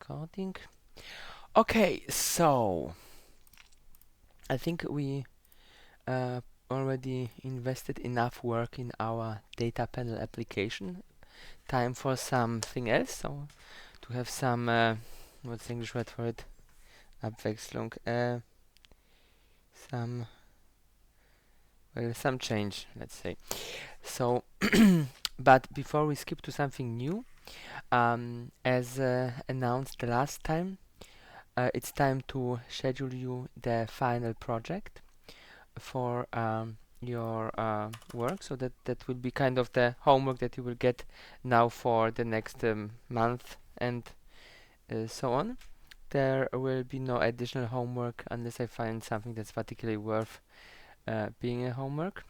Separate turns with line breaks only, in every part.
recording. Okay, so I think we already invested enough work in our data panel application. Time for something else. So to have some what's the English word for it? Abwechslung. Some some change, let's say. So, but before we skip to something new, as announced the last time, it's time to schedule you the final project for your work. So that will be kind of the homework that you will get now for the next month and so on. There will be no additional homework unless I find something that's particularly worth being a homework.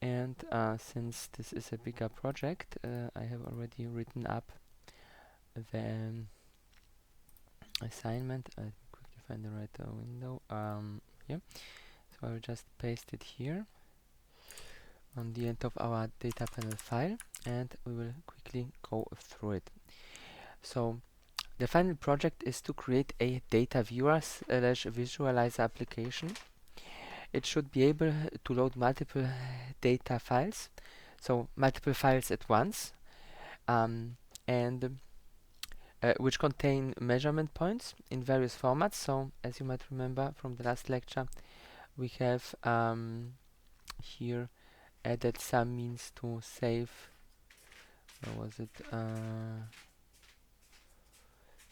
And since this is a bigger project, I have already written up the assignment. I quickly find the right window. Yeah. So I will just paste it here on the end of our data panel file, and we will quickly go through it. So the final project is to create a data viewer slash visualizer application. It should be able to load multiple data files, so multiple files at once, and which contain measurement points in various formats. So as you might remember from the last lecture, we have here added some means to save. Where was it?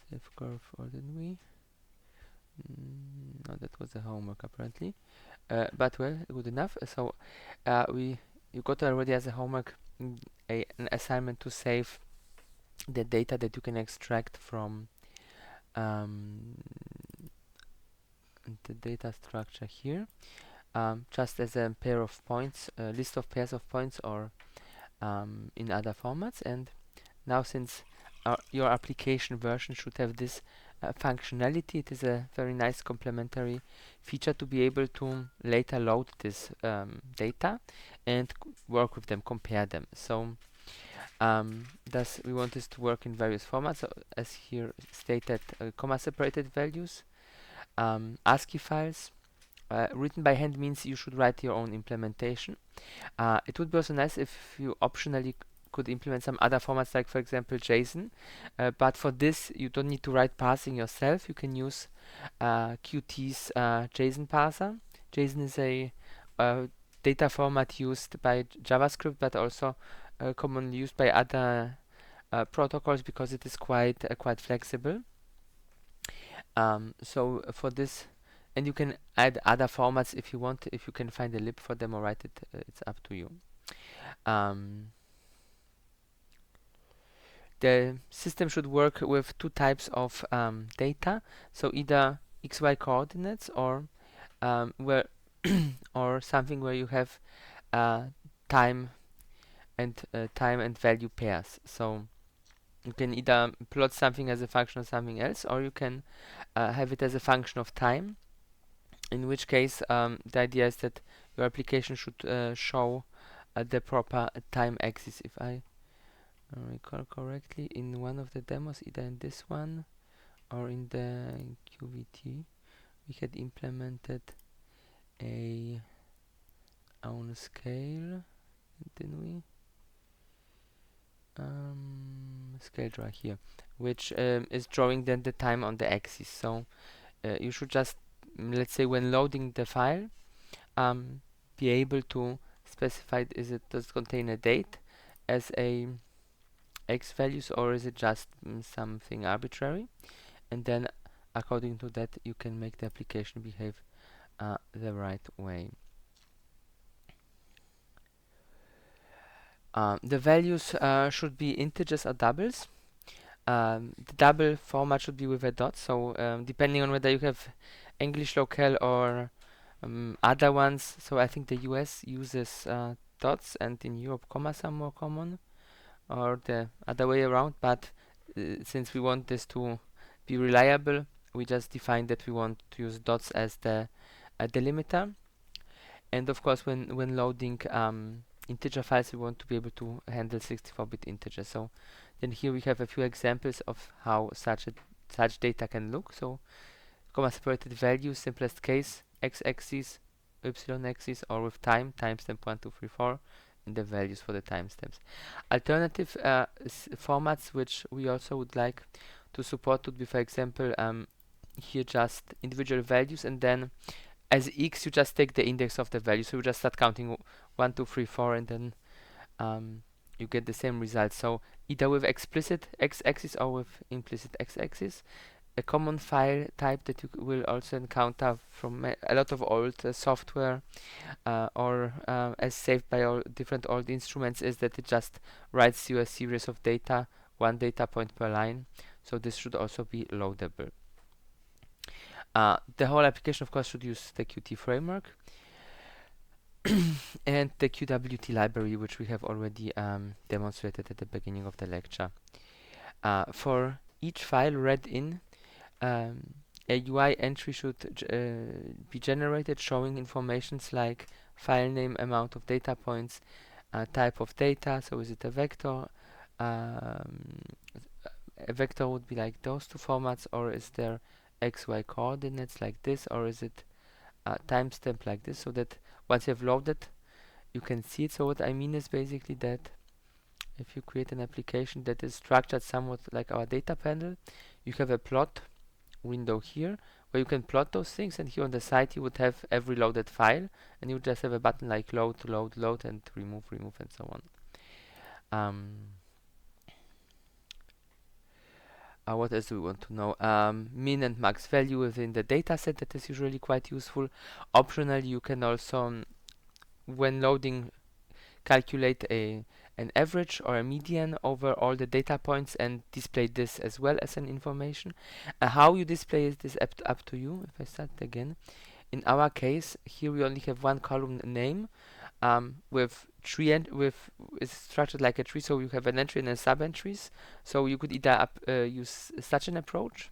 Save curve, or didn't we? No, that was the homework apparently. But well, good enough. So you got already as a homework an assignment to save the data that you can extract from the data structure here, just as a pair of points, a list of pairs of points, or in other formats. And now, since your application version should have this functionality, it is a very nice complementary feature to be able to later load this data and work with them, compare them. So thus we want this to work in various formats, so as here stated, comma separated values, ASCII files. Written by hand means you should write your own implementation. It would be also nice if you optionally could implement some other formats, like for example JSON, but for this you don't need to write parsing yourself. You can use Qt's JSON parser. JSON is a data format used by JavaScript, but also commonly used by other protocols because it is quite flexible. So for this, and you can add other formats if you want, if you can find a lib for them or write it, it's up to you. The system should work with two types of data, so either XY coordinates or where or something where you have time and value pairs. So you can either plot something as a function of something else, or you can have it as a function of time, in which case the idea is that your application should show the proper time axis. If I recall correctly, in one of the demos, either in this one or in the QVT, we had implemented a own scale, didn't we? Scale drawer here, which is drawing then the time on the axis. So you should just, let's say, when loading the file, be able to specify, does it contain a date as a x values, or is it just something arbitrary? And then according to that you can make the application behave the right way. The values should be integers or doubles. The double format should be with a dot, so depending on whether you have English locale or other ones, so I think the US uses dots, and in Europe commas are more common, or the other way around, but since we want this to be reliable, we just define that we want to use dots as the delimiter. And of course, when loading integer files, we want to be able to handle 64-bit integers. So then here we have a few examples of how such a such data can look. So comma separated values, simplest case, x-axis, y-axis, or with time, timestamp 1, 2, 3, 4, and the values for the timestamps. Alternative formats which we also would like to support would be, for example, here just individual values, and then as x you just take the index of the value, so you just start counting 1, 2, 3, 4, and then you get the same result. So either with explicit x-axis or with implicit x-axis. A common file type that you will also encounter from a lot of old software or as saved by all different old instruments is that it just writes you a series of data, one data point per line. So this should also be loadable. The whole application, of course, should use the Qt framework and the QWT library, which we have already demonstrated at the beginning of the lecture. For each file read in, a UI entry should be generated showing informations like file name, amount of data points, type of data, so is it a vector? A vector would be like those two formats, or is there XY coordinates like this, or is it timestamp like this, so that once you have loaded you can see it. So what I mean is basically that if you create an application that is structured somewhat like our data panel, you have a plot window here where you can plot those things, and here on the side you would have every loaded file, and you would just have a button like load, load, load, and remove, remove, and so on. What else do we want to know? Min and max value within the data set, that is usually quite useful. Optionally, you can also, when loading, calculate an average or a median over all the data points and display this as well as an information. How you display it is up to you. If I start again, in our case here we only have one column name with tree and it's structured like a tree, so you have an entry and a sub entries. So you could either use such an approach,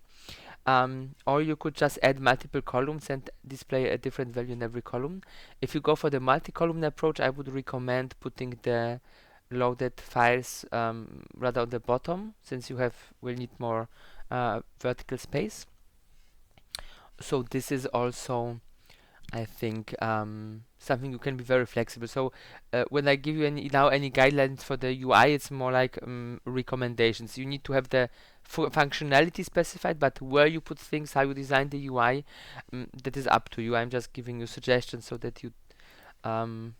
or you could just add multiple columns and display a different value in every column. If you go for the multi-column approach, I would recommend putting the loaded files rather on the bottom, since you will need more vertical space. So this is also, I think, something you can be very flexible. So when I give you any guidelines for the UI, it's more like recommendations. You need to have the functionality specified, but where you put things, how you design the UI, that is up to you. I'm just giving you suggestions so that you to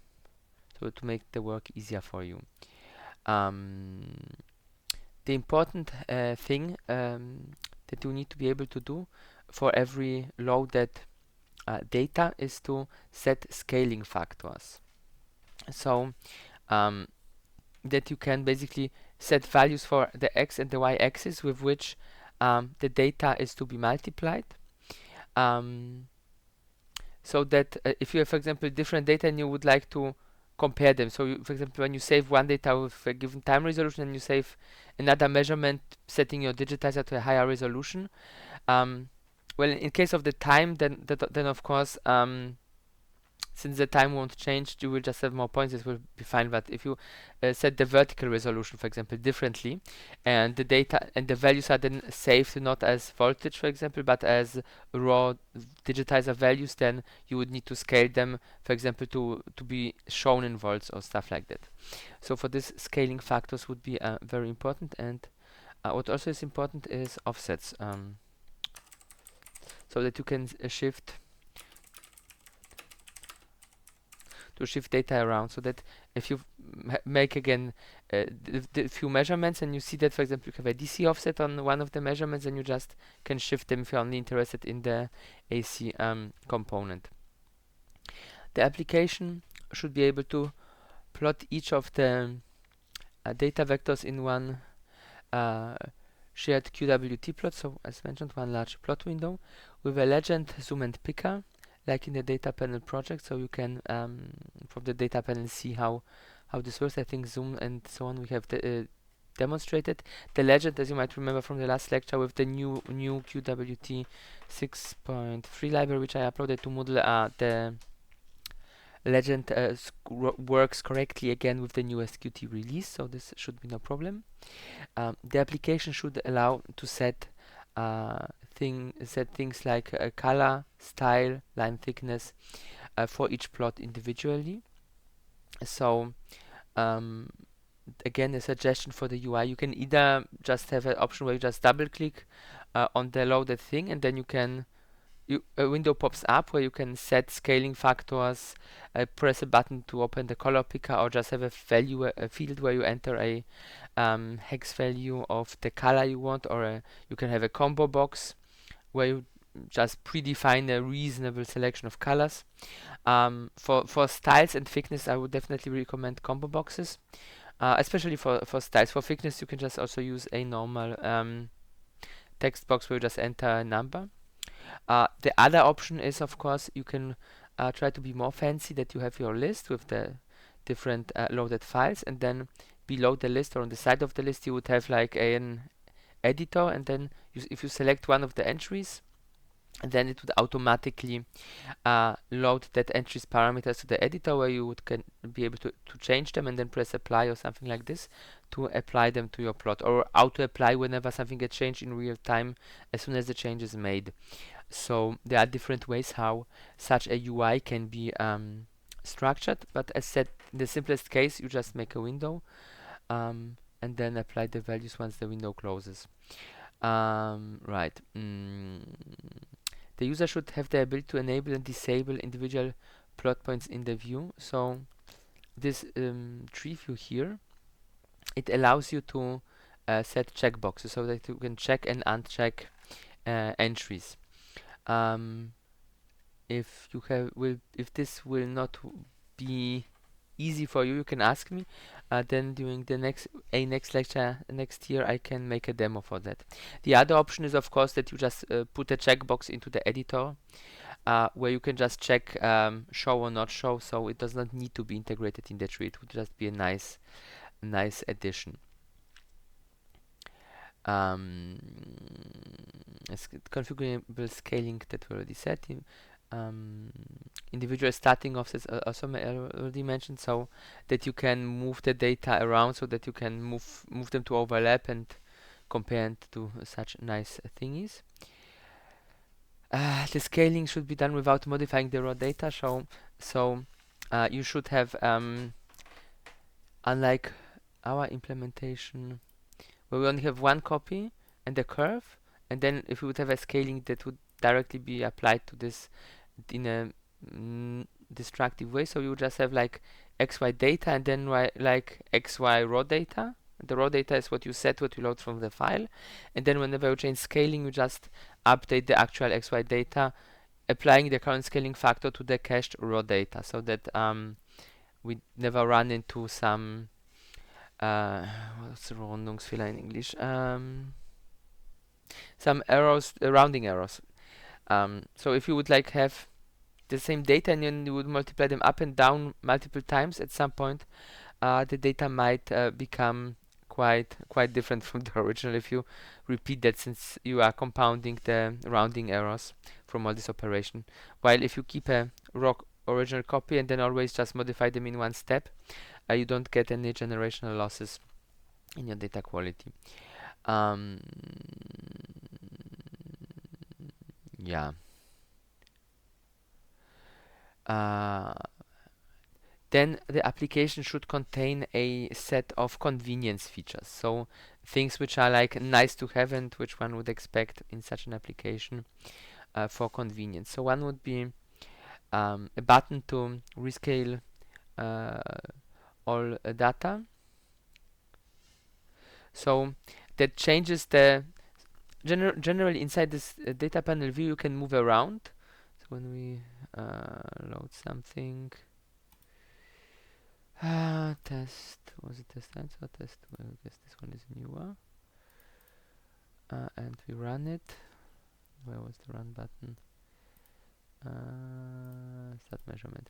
make the work easier for you. The important thing that you need to be able to do for every loaded data is to set scaling factors. So that you can basically set values for the x and the y axis with which the data is to be multiplied. So that if you have, for example, different data and you would like to compare them, so for example, when you save one data with a given time resolution and you save another measurement setting your digitizer to a higher resolution, well, in case of the time, then of course, since the time won't change, you will just have more points. This will be fine. But if you set the vertical resolution, for example, differently, and the data and the values are then saved not as voltage, for example, but as raw digitizer values, then you would need to scale them, for example, to be shown in volts or stuff like that. So for this, scaling factors would be very important. And what also is important is offsets. So that you can shift data around, so that if you make again the few measurements and you see that, for example, you have a DC offset on one of the measurements, and you just can shift them if you're only interested in the AC component. The application should be able to plot each of the data vectors in one shared QWT plot, so as mentioned, one large plot window with a legend, zoom, and picker, like in the data panel project. So you can from the data panel see how this works. I think zoom and so on we have demonstrated. The legend, as you might remember from the last lecture, with the new QWT 6.3 library, which I uploaded to Moodle, the legend works correctly again with the newest Qt release, so this should be no problem. The application should allow to set set things like color, style, line thickness for each plot individually. So um, again, a suggestion for the UI, you can either just have an option where you just double click on the loaded thing, and then a window pops up where you can set scaling factors, press a button to open the color picker, or just have a field where you enter a hex value of the color you want, or you can have a combo box where you just predefine a reasonable selection of colors. For styles and thickness, I would definitely recommend combo boxes, especially for styles. For thickness, you can just also use a normal text box where you just enter a number. The other option is, of course, you can try to be more fancy, that you have your list with the different loaded files, and then below the list or on the side of the list you would have like an editor, and then if you select one of the entries, then it would automatically load that entry's parameters to the editor, where you would be able to change them and then press apply or something like this to apply them to your plot, or auto apply whenever something gets changed in real time as soon as the change is made. So there are different ways how such a UI can be structured, but as said, in the simplest case, you just make a window and then apply the values once the window closes. Right. The user should have the ability to enable and disable individual plot points in the view. So this tree view here, it allows you to set checkboxes so that you can check and uncheck entries. If this will not be easy for you, you can ask me. Then during the next lecture next year, I can make a demo for that. The other option is, of course, that you just put a checkbox into the editor, where you can just check show or not show. So it does not need to be integrated in the tree. It would just be a nice addition. Configurable scaling that we already said. Individual starting offsets also I already mentioned, so that you can move the data around, so that you can move them to overlap and compare and do such nice thingies. The scaling should be done without modifying the raw data. So you should have, unlike our implementation where we only have one copy and a curve, and then if we would have a scaling that would directly be applied to this in a destructive way, so you would just have like XY data and then like XY raw data. The raw data is what you set, what you load from the file, and then whenever you change scaling, you just update the actual XY data, applying the current scaling factor to the cached raw data, so that we never run into some what's the Rundungsfehler in English? Some errors, rounding errors. So if you would like have the same data and then you would multiply them up and down multiple times, at some point the data might become quite different from the original if you repeat that, since you are compounding the rounding errors from all this operation. While if you keep a raw original copy and then always just modify them in one step, you don't get any generational losses in your data quality. Yeah. Then the application should contain a set of convenience features. So things which are like nice to have and which one would expect in such an application for convenience. So one would be a button to rescale all data. So that changes the generally inside this data panel view, you can move around. So when we load something, test, was it test answer? Test, well, I guess this one is newer. And we run it. Where was the run button? Start measurement.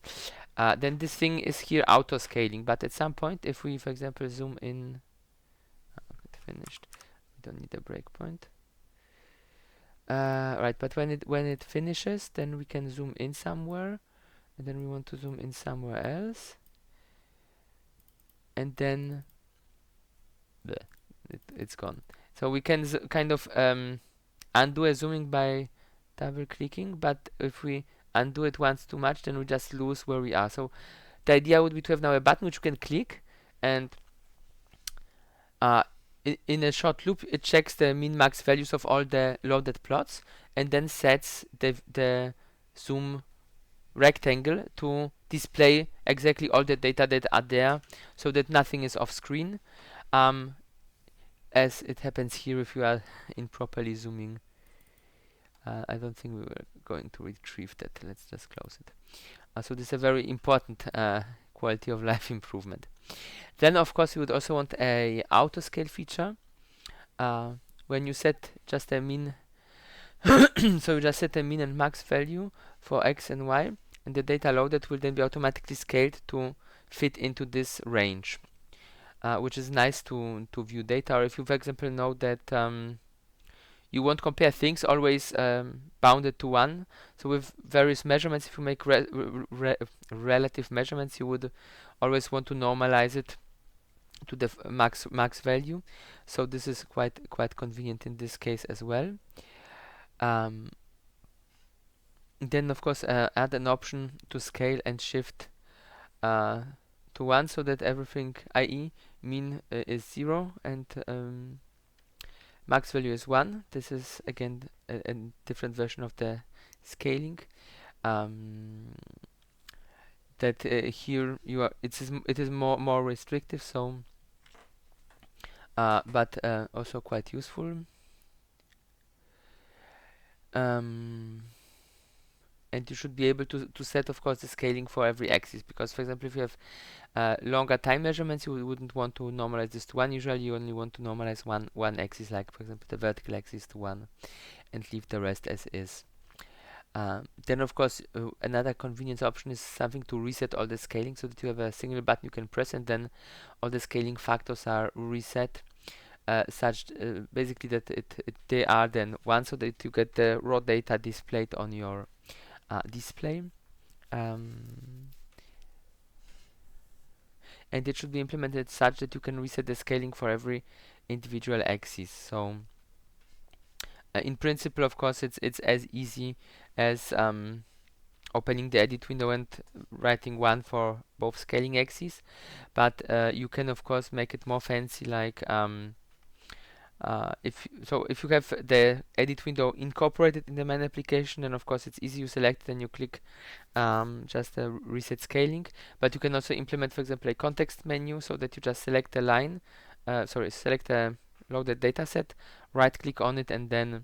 Then this thing is here auto scaling, but at some point, if we, for example, zoom in, finished. We don't need a breakpoint. Right, but when it finishes, then we can zoom in somewhere, and then we want to zoom in somewhere else, and then it's gone. So we can kind of undo a zooming by double clicking, but if we undo it once too much, then we just lose where we are. So the idea would be to have now a button which you can click, and uh, in a short loop it checks the min max values of all the loaded plots and then sets the zoom rectangle to display exactly all the data that are there, so that nothing is off screen, as it happens here if you are improperly zooming. I don't think we were going to retrieve that. Let's just close it. So this is a very important quality of life improvement. Then of course you would also want a auto scale feature. When you set just a min so you just set a min and max value for x and y, and the data loaded will then be automatically scaled to fit into this range, which is nice to view data. Or if you, for example, know that you won't compare things always bounded to 1, so with various measurements, if you make relative measurements, you would always want to normalize it to the max value. So this is quite convenient in this case as well. Then of course add an option to scale and shift to 1, so that everything, i.e. mean is 0 and max value is 1. This is again a different version of the scaling. That here it is more restrictive, so but also quite useful. And you should be able to set, of course, the scaling for every axis, because, for example, if you have longer time measurements, you wouldn't want to normalize this to 1. Usually you only want to normalize one axis, like for example the vertical axis to 1, and leave the rest as is. Then of course another convenience option is something to reset all the scaling, so that you have a single button you can press and then all the scaling factors are reset, such basically that they are then 1, so that you get the raw data displayed on your display. And it should be implemented such that you can reset the scaling for every individual axis. So in principle, of course, it's as easy as opening the edit window and writing 1 for both scaling axes, but you can of course make it more fancy, like if you have the edit window incorporated in the main application, then of course it's easy. You select it and you click just reset scaling, but you can also implement, for example, a context menu, so that you just select a line, select a loaded data set, right click on it, and then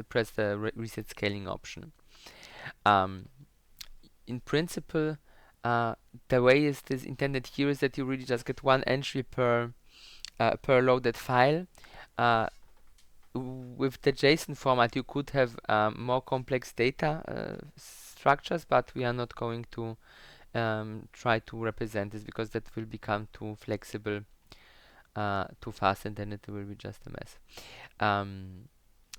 press the reset scaling option. In principle, the way it is intended here is that you really just get one entry per loaded file. With the JSON format, you could have more complex data structures, but we are not going to try to represent this, because that will become too flexible too fast, and then it will be just a mess.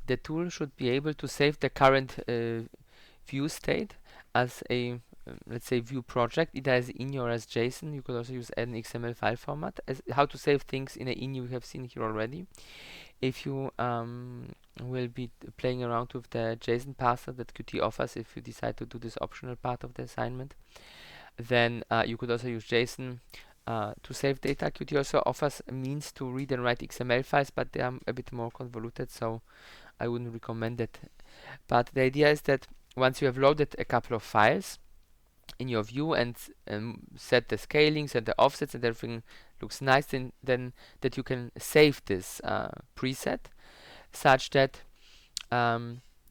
The tool should be able to save the current view state as a let's say view project, either as ini or as JSON. You could also use an XML file format. As how to save things in a ini we have seen here already. If you will be playing around with the JSON parser that Qt offers, if you decide to do this optional part of the assignment, then you could also use JSON to save data. Qt also offers a means to read and write XML files, but they are a bit more convoluted, so I wouldn't recommend it. But the idea is that once you have loaded a couple of files in your view and set the scalings and the offsets and everything looks nice, then that you can save this preset, such that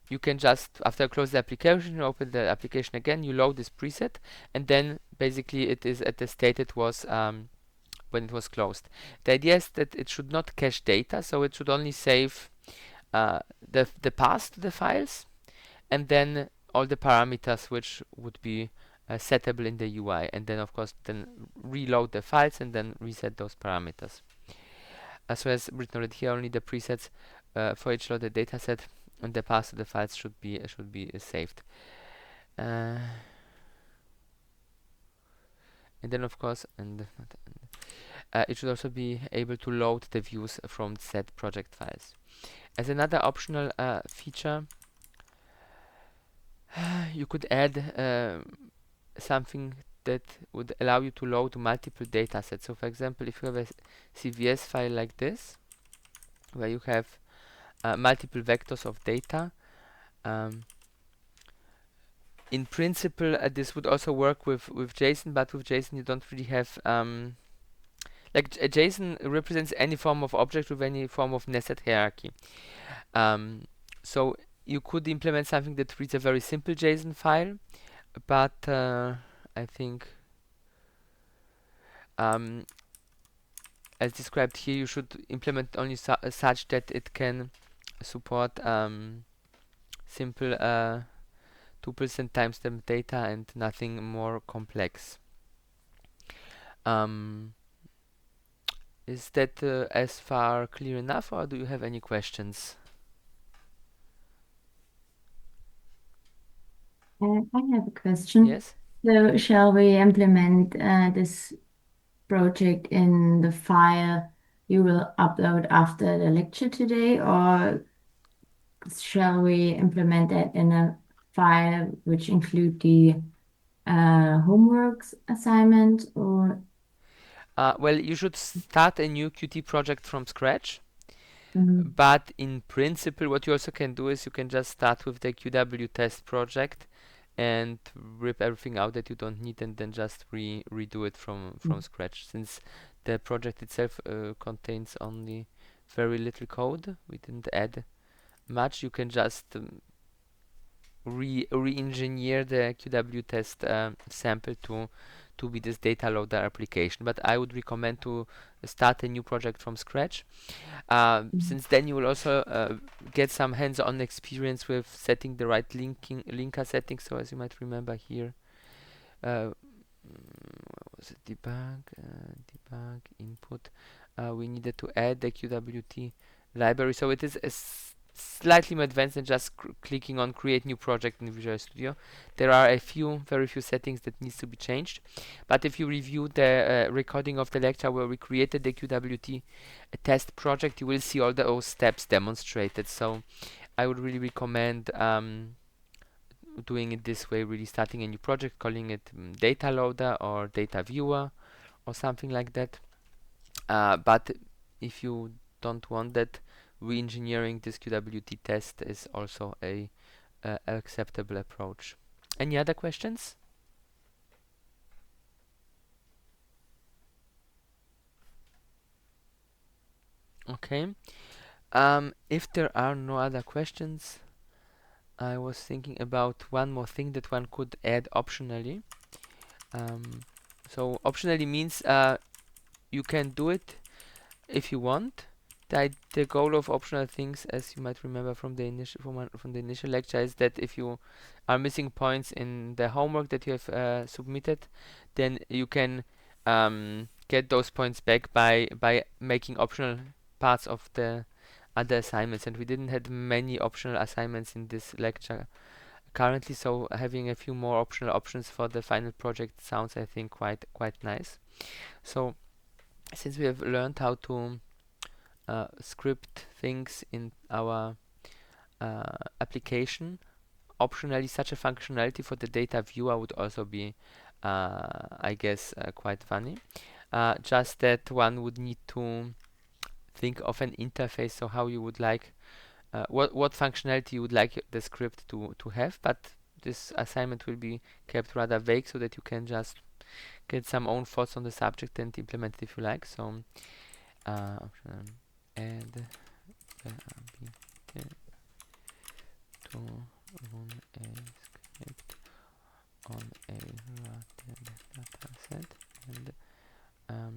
you can just, after close the application, you open the application again, you load this preset, and then basically it is at the state it was when it was closed. The idea is that it should not cache data, so it should only save the path to the files, and then all the parameters which would be settable in the UI, and then of course then reload the files and then reset those parameters. As well as written already here, only the presets for each loaded dataset and the path to the files should be saved. And then of course it should also be able to load the views from set project files. As another optional feature, you could add something that would allow you to load multiple data sets. So for example, if you have a CVS file like this, where you have multiple vectors of data, in principle this would also work with JSON, but with JSON you don't really have like JSON represents any form of object with any form of nested hierarchy. So you could implement something that reads a very simple JSON file, but I think as described here, you should implement only such that it can support simple tuples and timestamp data and nothing more complex. Is that as far clear enough, or do you have any questions?
I have a question.
Yes?
So shall we implement this project in the file you will upload after the lecture today, or shall we implement it in a file which include the homeworks assignment? Or
Well, you should start a new Qt project from scratch.
Mhm.
But in principle, what you also can do is you can just start with the QW test project and rip everything out that you don't need, and then just redo it from scratch. Since the project itself contains only very little code, we didn't add much. You can just re-engineer the QW test sample to be this data loader application. But I would recommend to start a new project from scratch. Since then you will also get some hands-on experience with setting the right linker settings. So as you might remember here, what was it, debug input, we needed to add the QWT library. So it is slightly more advanced than just clicking on create new project in Visual Studio. There are very few settings that needs to be changed. But if you review the recording of the lecture where we created the QWT test project, you will see all those steps demonstrated. So I would really recommend doing it this way, really starting a new project, calling it data loader or data viewer or something like that. But if you don't want that, re-engineering this QWT test is also a acceptable approach. Any other questions? Okay. If there are no other questions, I was thinking about one more thing that one could add optionally. So optionally means you can do it if you want. The goal of optional things, as you might remember from the initial lecture, is that if you are missing points in the homework that you have submitted, then you can get those points back by making optional parts of the other assignments. And we didn't have many optional assignments in this lecture currently, so having a few more optional options for the final project sounds, I think, quite nice. So since we have learned how to script things in our application, optionally such a functionality for the data viewer would also be I guess quite funny. Just that one would need to think of an interface, so how you would like what functionality you would like the script to have, but this assignment will be kept rather vague so that you can just get some own thoughts on the subject and implement it if you like. So add to run a script on a routed data set, and um,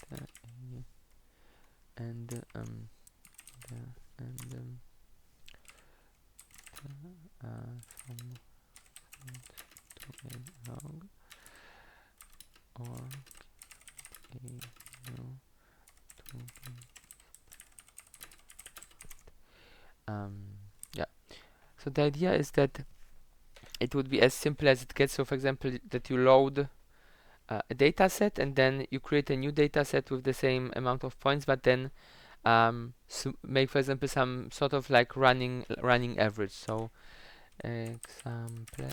the, and the, and from to a log or a new to yeah. So the idea is that it would be as simple as it gets. So for example, that you load a data set, and then you create a new data set with the same amount of points, but then make, for example, some sort of like running average. So example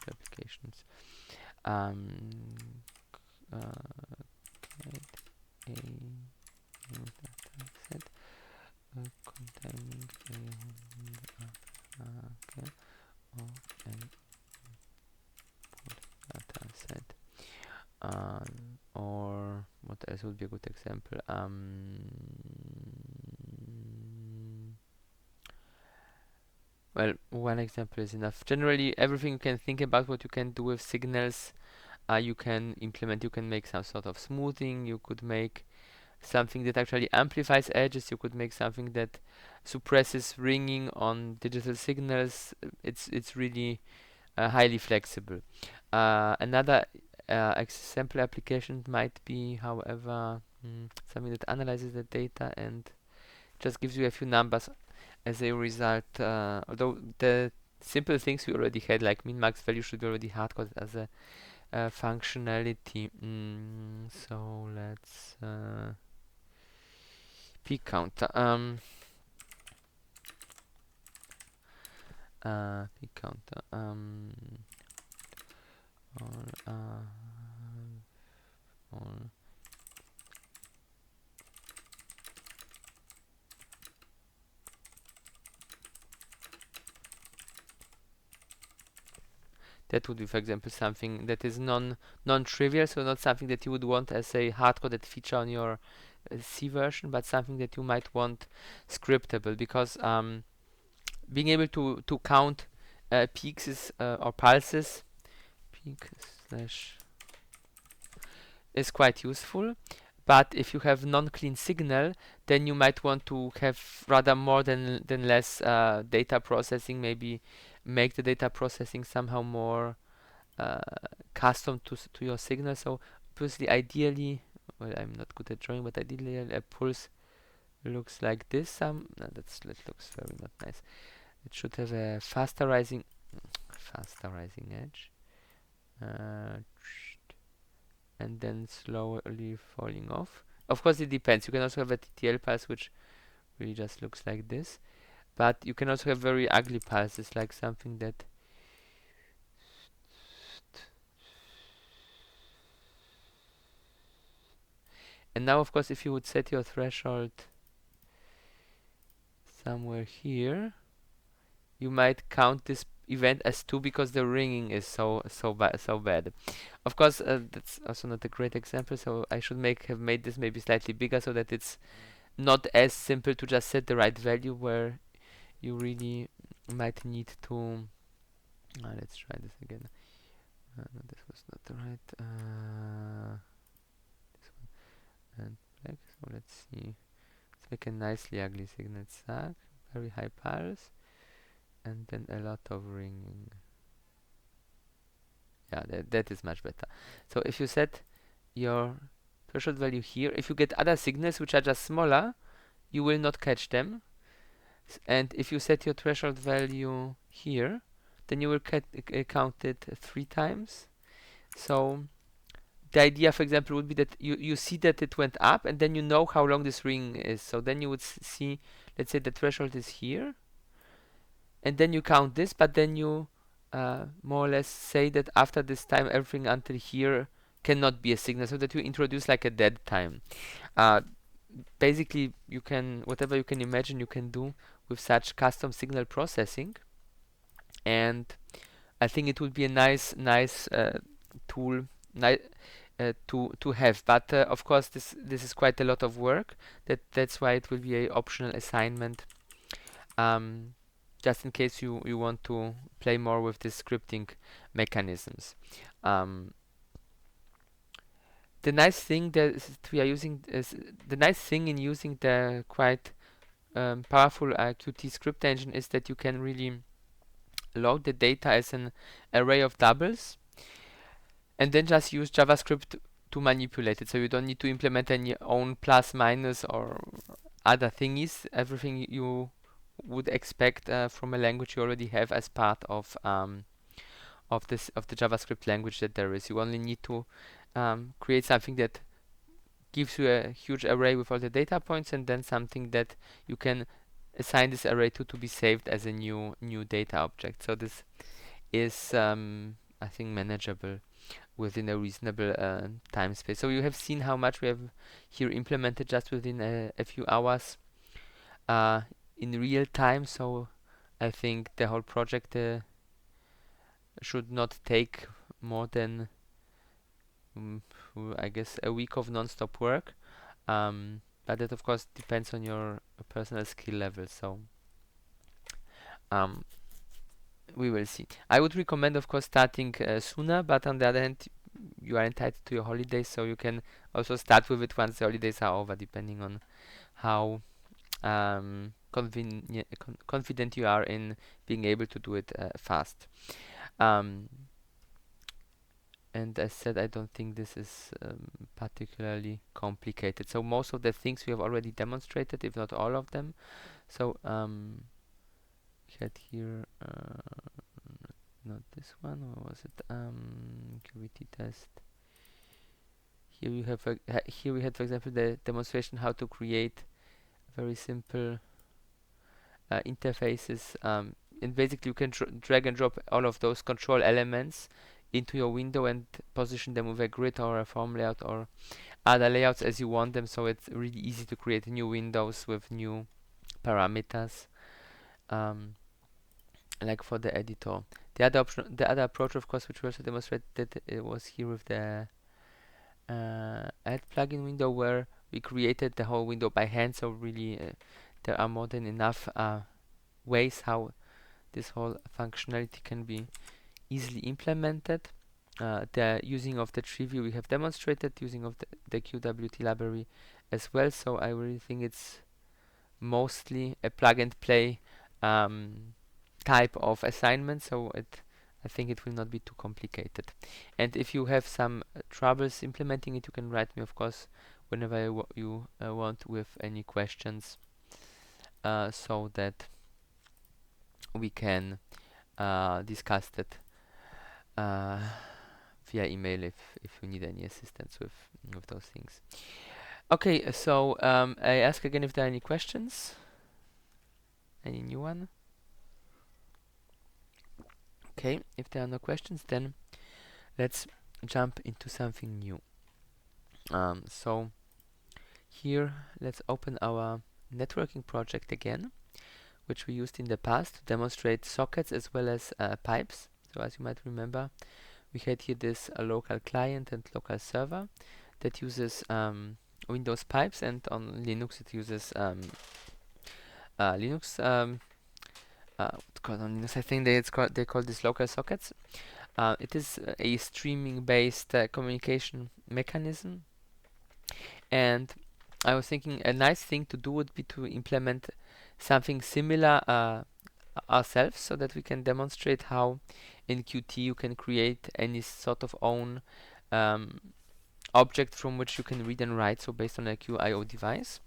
applications. Create a new data set containing a okay, or an data set. Or what else would be a good example? Well, one example is enough. Generally, everything you can think about what you can do with signals, you can implement. You can make some sort of smoothing. You could make something that actually amplifies edges. You could make something that suppresses ringing on digital signals. It's really highly flexible. Another example application might be, however, something that analyzes the data and just gives you a few numbers as a result. Although the simple things we already had, like min-max value, should be already hard-coded as a functionality. So let's peak counter. Peak counter. Or that would be, for example, something that is non-trivial, so not something that you would want as a hard-coded feature on your C version, but something that you might want scriptable, because being able to count peaks is, or pulses, peak slash, is quite useful. But if you have non-clean signal, then you might want to have rather more than less data processing. Maybe make the data processing somehow more custom to your signal. So obviously, ideally, well, I'm not good at drawing, but ideally a pulse looks like this. No, that looks very not nice. It should have a faster rising edge, and then slowly falling off. Of course, it depends. You can also have a TTL pulse, which really just looks like this. But you can also have very ugly pulses, like something that and now, of course, if you would set your threshold somewhere here, you might count this event as 2 because the ringing is so bad. Of course, that's also not a great example, so I should have made this maybe slightly bigger so that it's not as simple to just set the right value, where you really might need to let's try this again. No, this was not the right this one and black. So let's see. Let's make a nicely ugly signet sac, very high pulse, and then a lot of ringing. Yeah, that is much better. So if you set your threshold value here, if you get other signals which are just smaller, you will not catch them. And if you set your threshold value here, then you will count it 3 times. So the idea, for example, would be that you see that it went up, and then you know how long this ring is. So then you would see, let's say the threshold is here, and then you count this, but then you more or less say that after this time, everything until here cannot be a signal, so that you introduce like a dead time. Basically, you can, whatever you can imagine, you can do with such custom signal processing, and I think it would be a nice tool to have. But of course, this is quite a lot of work. That's why it will be a optional assignment. Just in case you want to play more with the scripting mechanisms. The nice thing that we are using is the nice thing in using the quite powerful Qt script engine is that you can really load the data as an array of doubles, and then just use JavaScript to manipulate it. So you don't need to implement any own plus, minus, or other thingies. Everything you would expect from a language you already have as part of of the JavaScript language that there is. You only need to create something that gives you a huge array with all the data points, and then something that you can assign this array to be saved as a new data object. So this is I think manageable within a reasonable time space. So you have seen how much we have here implemented just within a few hours in real time. So I think the whole project should not take more than I guess a week of non-stop work, but that of course depends on your personal skill level. So um, we will see. I would recommend, of course, starting sooner, but on the other hand, you are entitled to your holidays, so you can also start with it once the holidays are over, depending on how confident you are in being able to do it fast. And as said, I don't think this is particularly complicated. So most of the things we have already demonstrated, if not all of them. So we had here not this one, or was it QVT test? Here we have here we had, for example, the demonstration how to create very simple interfaces, and basically you can drag and drop all of those control elements into your window and position them with a grid or a form layout or other layouts as you want them. So it's really easy to create new windows with new parameters, like for the editor. The other approach, of course, which we also demonstrated, it was here with the add plugin window, where we created the whole window by hand. So really, there are more than enough ways how this whole functionality can be easily implemented. The using of the tree view we have demonstrated, using of the QWT library as well. So I really think it's mostly a plug and play type of assignment. So I think it will not be too complicated. And if you have some troubles implementing it, you can write me, of course, whenever you want, with any questions, so that we can discuss that via email if you need any assistance with those things. Okay, so I ask again if there are any questions. Any new one? Okay, if there are no questions, then let's jump into something new. So here, let's open our networking project again, which we used in the past to demonstrate sockets as well as pipes. So as you might remember, we had here this local client and local server that uses Windows pipes, and on Linux it uses Linux. What's called on Linux? I think they call this local sockets. It is a streaming-based communication mechanism, and I was thinking a nice thing to do would be to implement something similar ourselves, so that we can demonstrate how in Qt you can create any sort of own object from which you can read and write, so based on a QIO device.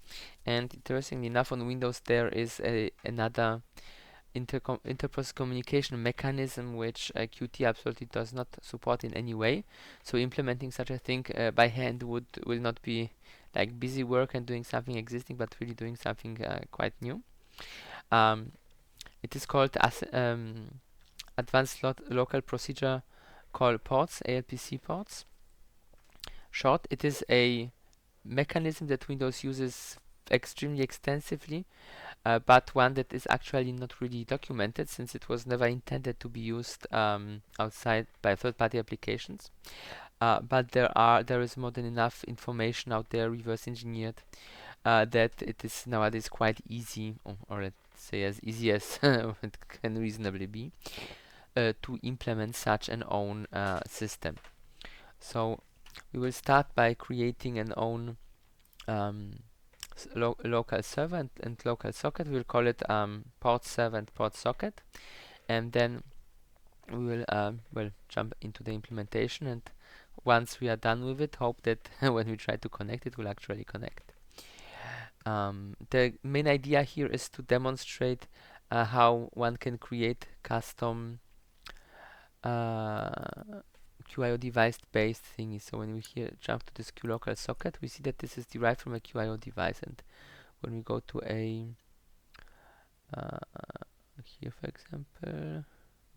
And interestingly enough, on Windows there is another inter-process communication mechanism which Qt absolutely does not support in any way. So implementing such a thing by hand will not be like busy work and doing something existing, but really doing something quite new. It is called Advanced Local Procedure Call Ports, ALPC ports. Short, it is a mechanism that Windows uses extremely extensively, but one that is actually not really documented, since it was never intended to be used outside by third-party applications. But there is more than enough information out there, reverse engineered, that it is nowadays quite easy, or let's say as easy as it can reasonably be, to implement such an own system. So we will start by creating an own local server and local socket. We'll call it port server and port socket, and then we will well, jump into the implementation, and once we are done with it, hope that when we try to connect, it will actually connect. The main idea here is to demonstrate how one can create custom QIO device based thingy. So when we here jump to this QLocal socket, we see that this is derived from a QIO device. And when we go to a here, for example,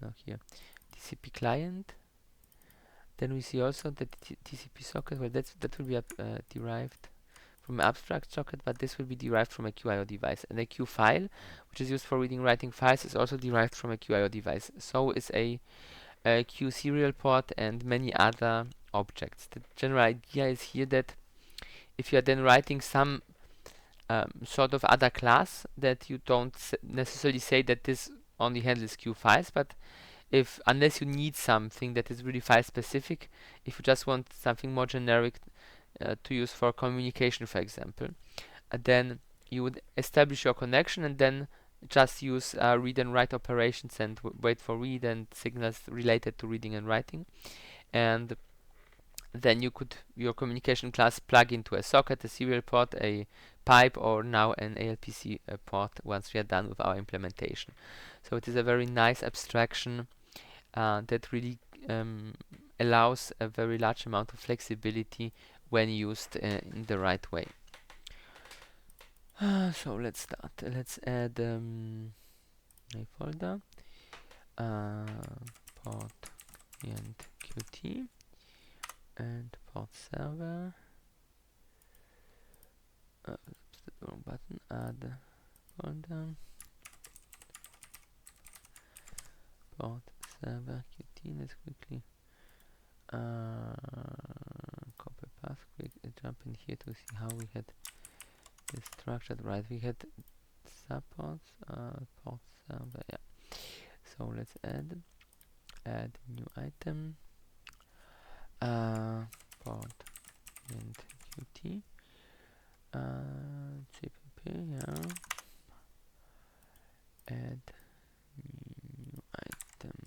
no, here TCP client, then we see also that TCP socket. Well, that will be derived from an abstract socket, but this will be derived from a QIO device. And a Q file, which is used for reading writing files, is also derived from a QIO device. So is a Q serial port and many other objects. The general idea is here that if you are then writing some sort of other class, that you don't necessarily say that this only handles Q files, but if unless you need something that is really file specific, if you just want something more generic to use for communication, for example, then you would establish your connection and then just use read and write operations and wait for read and signals related to reading and writing. And then you could your communication class plug into a socket, a serial port, a pipe, or now an ALPC port once we are done with our implementation. So it is a very nice abstraction that really allows a very large amount of flexibility when used in the right way. So let's start. Let's add a folder, port and Qt, and port server. That's the wrong button. Add folder, port server Qt. Let's quickly copy path. Quick jump in here to see how we had this structured. Right, we had supports, port server. Yeah. So let's add new item, port and Qt, CPP, yeah, add new item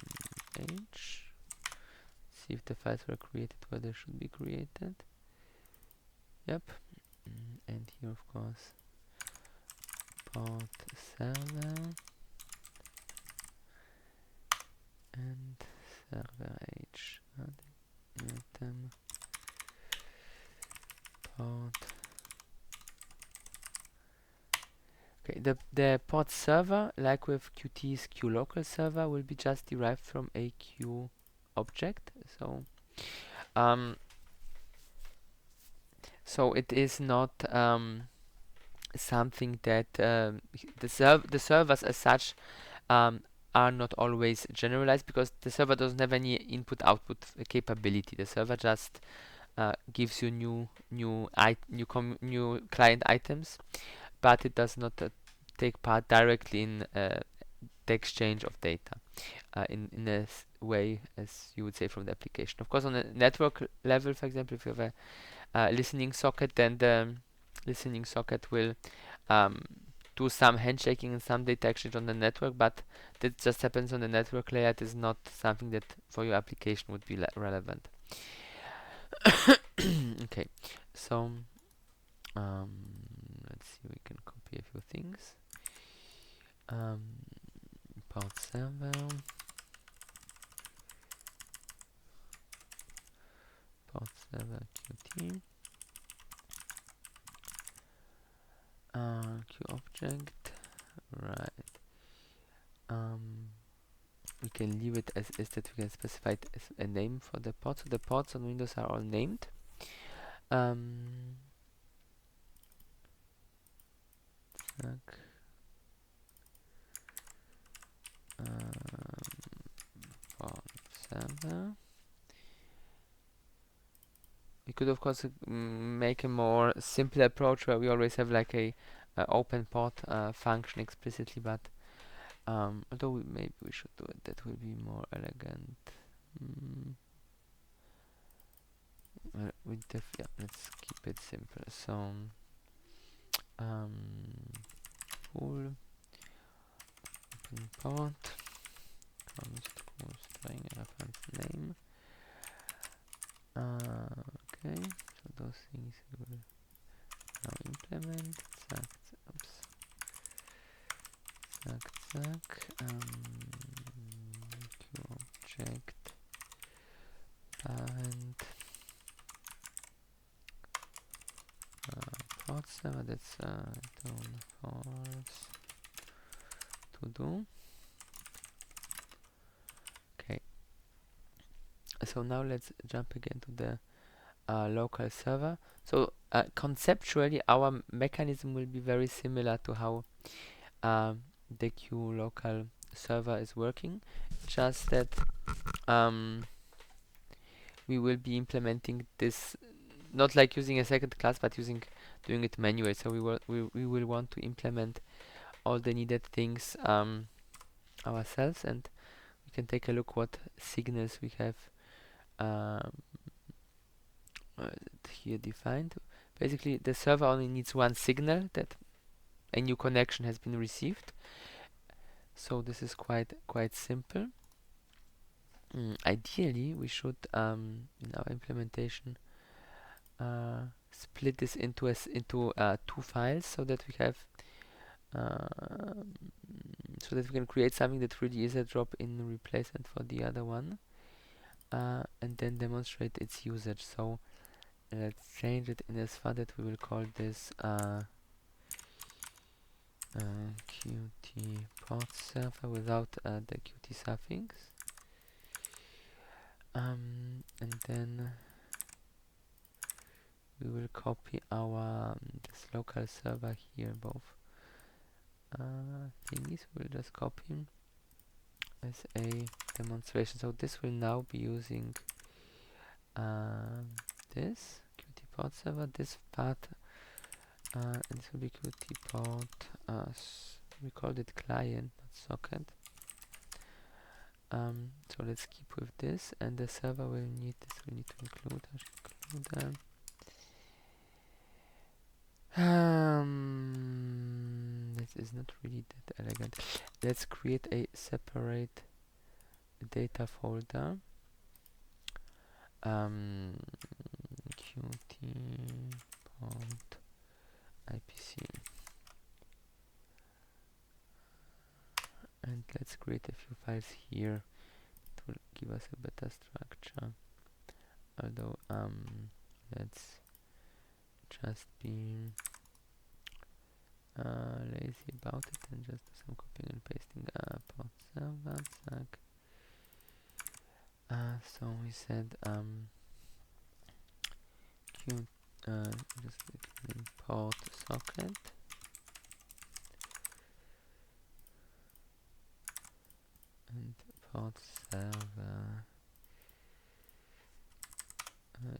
H, see if the files were created where they should be created. Yep. And here of course port server and server H, item port. Okay, the port server, like with Qt's QLocal server, will be just derived from a Q object. So it is not something that the servers as such are not always generalized, because the server doesn't have any input-output capability. The server just gives you new client items, but it does not take part directly in the exchange of data in a way as you would say from the application. Of course, on a network level, for example, if you have a listening socket, then the listening socket will do some handshaking and some data exchange on the network, but that just happens on the network layer. It is not something that for your application would be relevant. Okay, so let's see, we can copy a few things. Port server, port server Qt, Q object, right. We can leave it as is, that we can specify it as a name for the port. So the ports on Windows are all named. Port server. We could of course make a more simple approach where we always have like a open port function explicitly, but although maybe we should do it, that will be more elegant. Well, yeah, let's keep it simple. So full open port, string reference name. Okay, so those things we will now implement. Q object server. That's done false to do. Okay. So now let's jump again to the local server. So conceptually, our mechanism will be very similar to how the Q local server is working, just that we will be implementing this not like using a second class, but doing it manually. So we will want to implement all the needed things ourselves, and we can take a look what signals we have um, here defined. Basically, the server only needs one signal that a new connection has been received. So this is quite simple. Ideally, we should in our implementation split this into two files so that we have so that we can create something that really is a drop-in replacement for the other one, and then demonstrate its usage. So let's change it in as far that we will call this Qt pod server without the Qt suffix, and then we will copy our this local server here, both thingies. We'll just copy as a demonstration. So this will now be using this Qt pod server, this part, and this will be Qt pod. We called it client, not socket. So let's keep with this, and the server will need this. We need to include. I should include this is not really that elegant. Let's create a separate data folder. Qt pod IPC, and let's create a few files here. It will give us a better structure. Although let's just be lazy about it and just do some copying and pasting. Pod server, so we said just import socket, and pod server.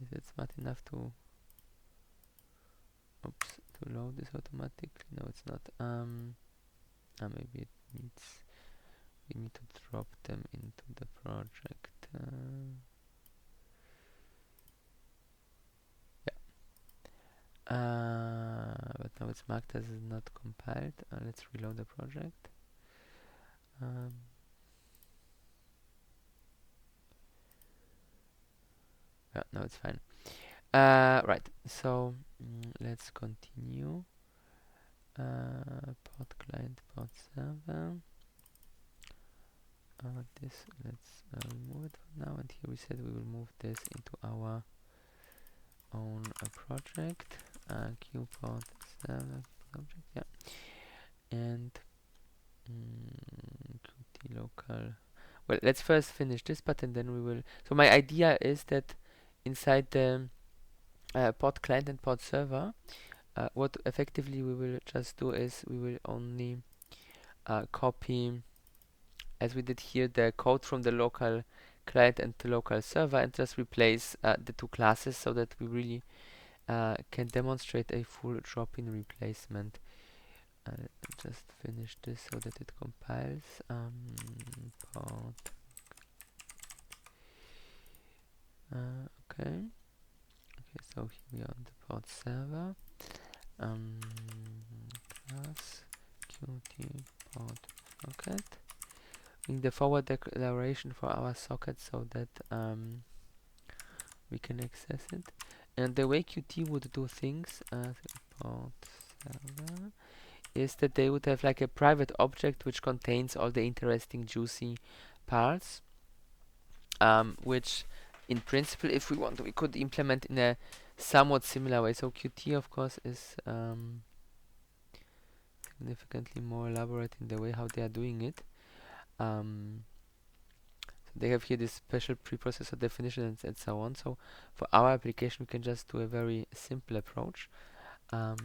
Is it smart enough to load this automatically? No, it's not. Maybe we need to drop them into the project. But now it's marked as not compiled. Let's reload the project. Yeah, no, it's fine. Right, so let's continue. Pod client, pod server. This, let's remove it for now, and here we said we will move this into our own project. Qpod server object, yeah, and Qt local. Well, let's first finish this part, and then we will. So my idea is that inside the pod client and pod server, what effectively we will just do is we will only copy, as we did here, the code from the local client and the local server, and just replace the two classes so that we really can demonstrate a full drop-in replacement. Just finish this so that it compiles. Pod. Okay, so here we are on the pod server. Class Qt pod socket. In the forward declaration for our socket so that we can access it. And the way Qt would do things, pod server, is that they would have like a private object which contains all the interesting juicy parts, which in principle, if we want, we could implement in a somewhat similar way. So Qt, of course, is significantly more elaborate in the way how they are doing it. So they have here this special preprocessor definition and so on. So for our application, we can just do a very simple approach. Um,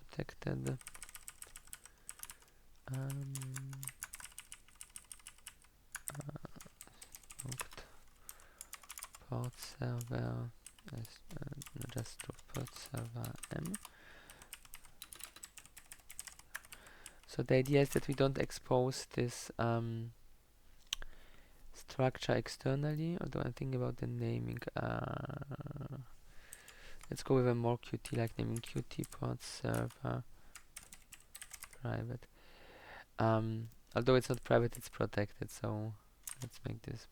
protected hooked port server as just to port server m. So the idea is that we don't expose this structure externally. Although I'm thinking about the naming. Let's go with a more Qt-like naming: Qt port server private. Although it's not private, it's protected. So let's make this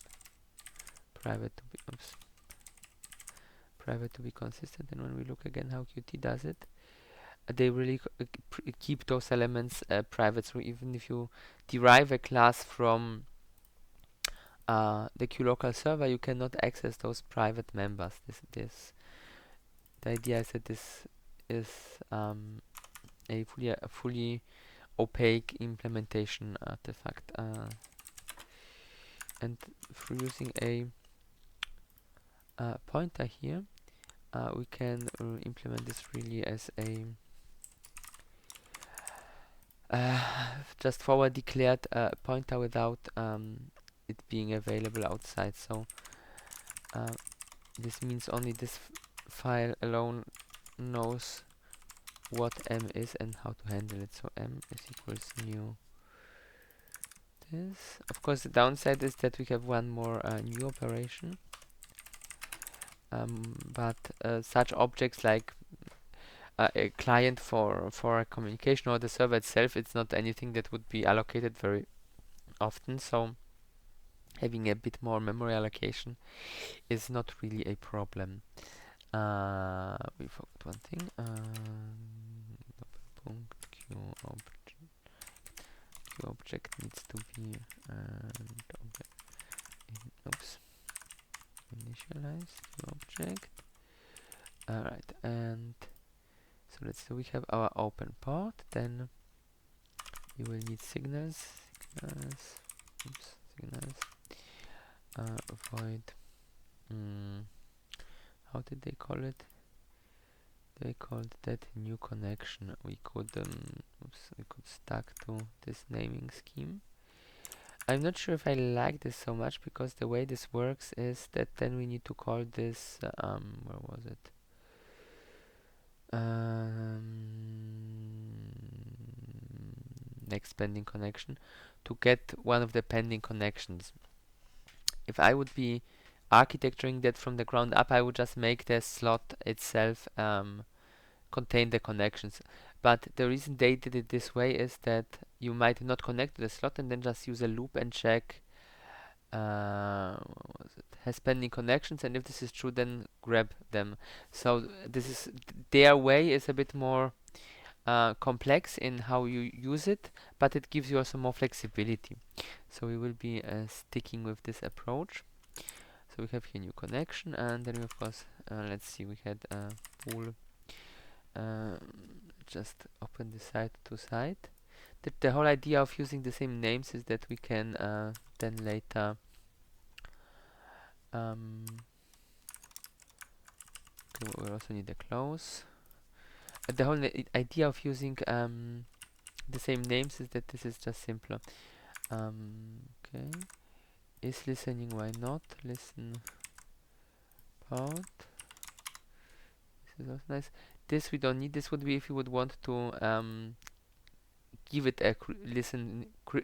private to be private to be consistent. And when we look again how Qt does it, they really keep those elements private. So even if you derive a class from the QLocal server, you cannot access those private members. The idea is that this is a fully opaque implementation artifact. And through using a pointer here, we can implement this really as a just forward declared pointer without it being available outside. So this means only this file alone knows what m is and how to handle it. So m is equals new this. Of course, the downside is that we have one more new operation, but such objects like a client for a communication or the server itself, it's not anything that would be allocated very often. So having a bit more memory allocation is not really a problem. We forgot one thing. Q object needs to be initialize Q object. Alright, and so let's say we have our open port. Then we will need signals. Void. How did they call it? They called that new connection. We could stack to this naming scheme. I'm not sure if I like this so much, because the way this works is that then we need to call this where was it? Next pending connection to get one of the pending connections. If I would be architecturing that from the ground up, I would just make the slot itself contain the connections. But the reason they did it this way is that you might not connect to the slot and then just use a loop and check what was it? Has pending connections, and if this is true, then grab them. So this is their way is a bit more complex in how you use it, but it gives you also more flexibility. So we will be sticking with this approach. So we have here new connection, and then we of course let's see, we had pool. Just open the site to site. The whole idea of using the same names is that we can then later we also need a close. The whole idea of using the same names is that this is just simpler. Okay, is listening, why not? Listen port. This is also nice. This we don't need. This would be if you would want to give it a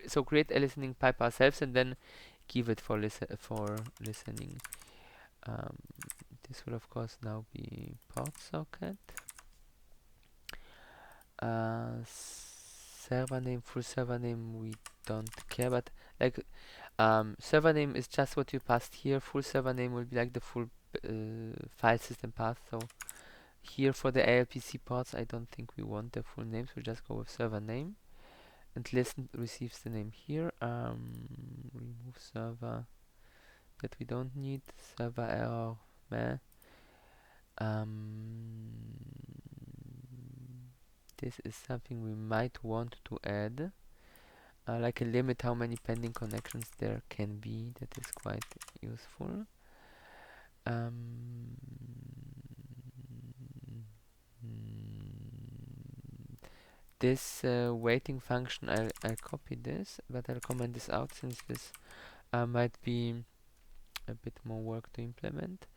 so create a listening pipe ourselves and then give it for listening. This will of course now be port socket. Server name, full server name, we don't care, but like server name is just what you passed here. Full server name will be like the full file system path. So here for the ALPC ports, I don't think we want the full names. We'll just go with server name, and listen receives the name here. Remove server that we don't need. Server error, meh. This is something we might want to add, like a limit how many pending connections there can be. That is quite useful. This waiting function, I'll copy this, but I'll comment this out since this might be a bit more work to implement.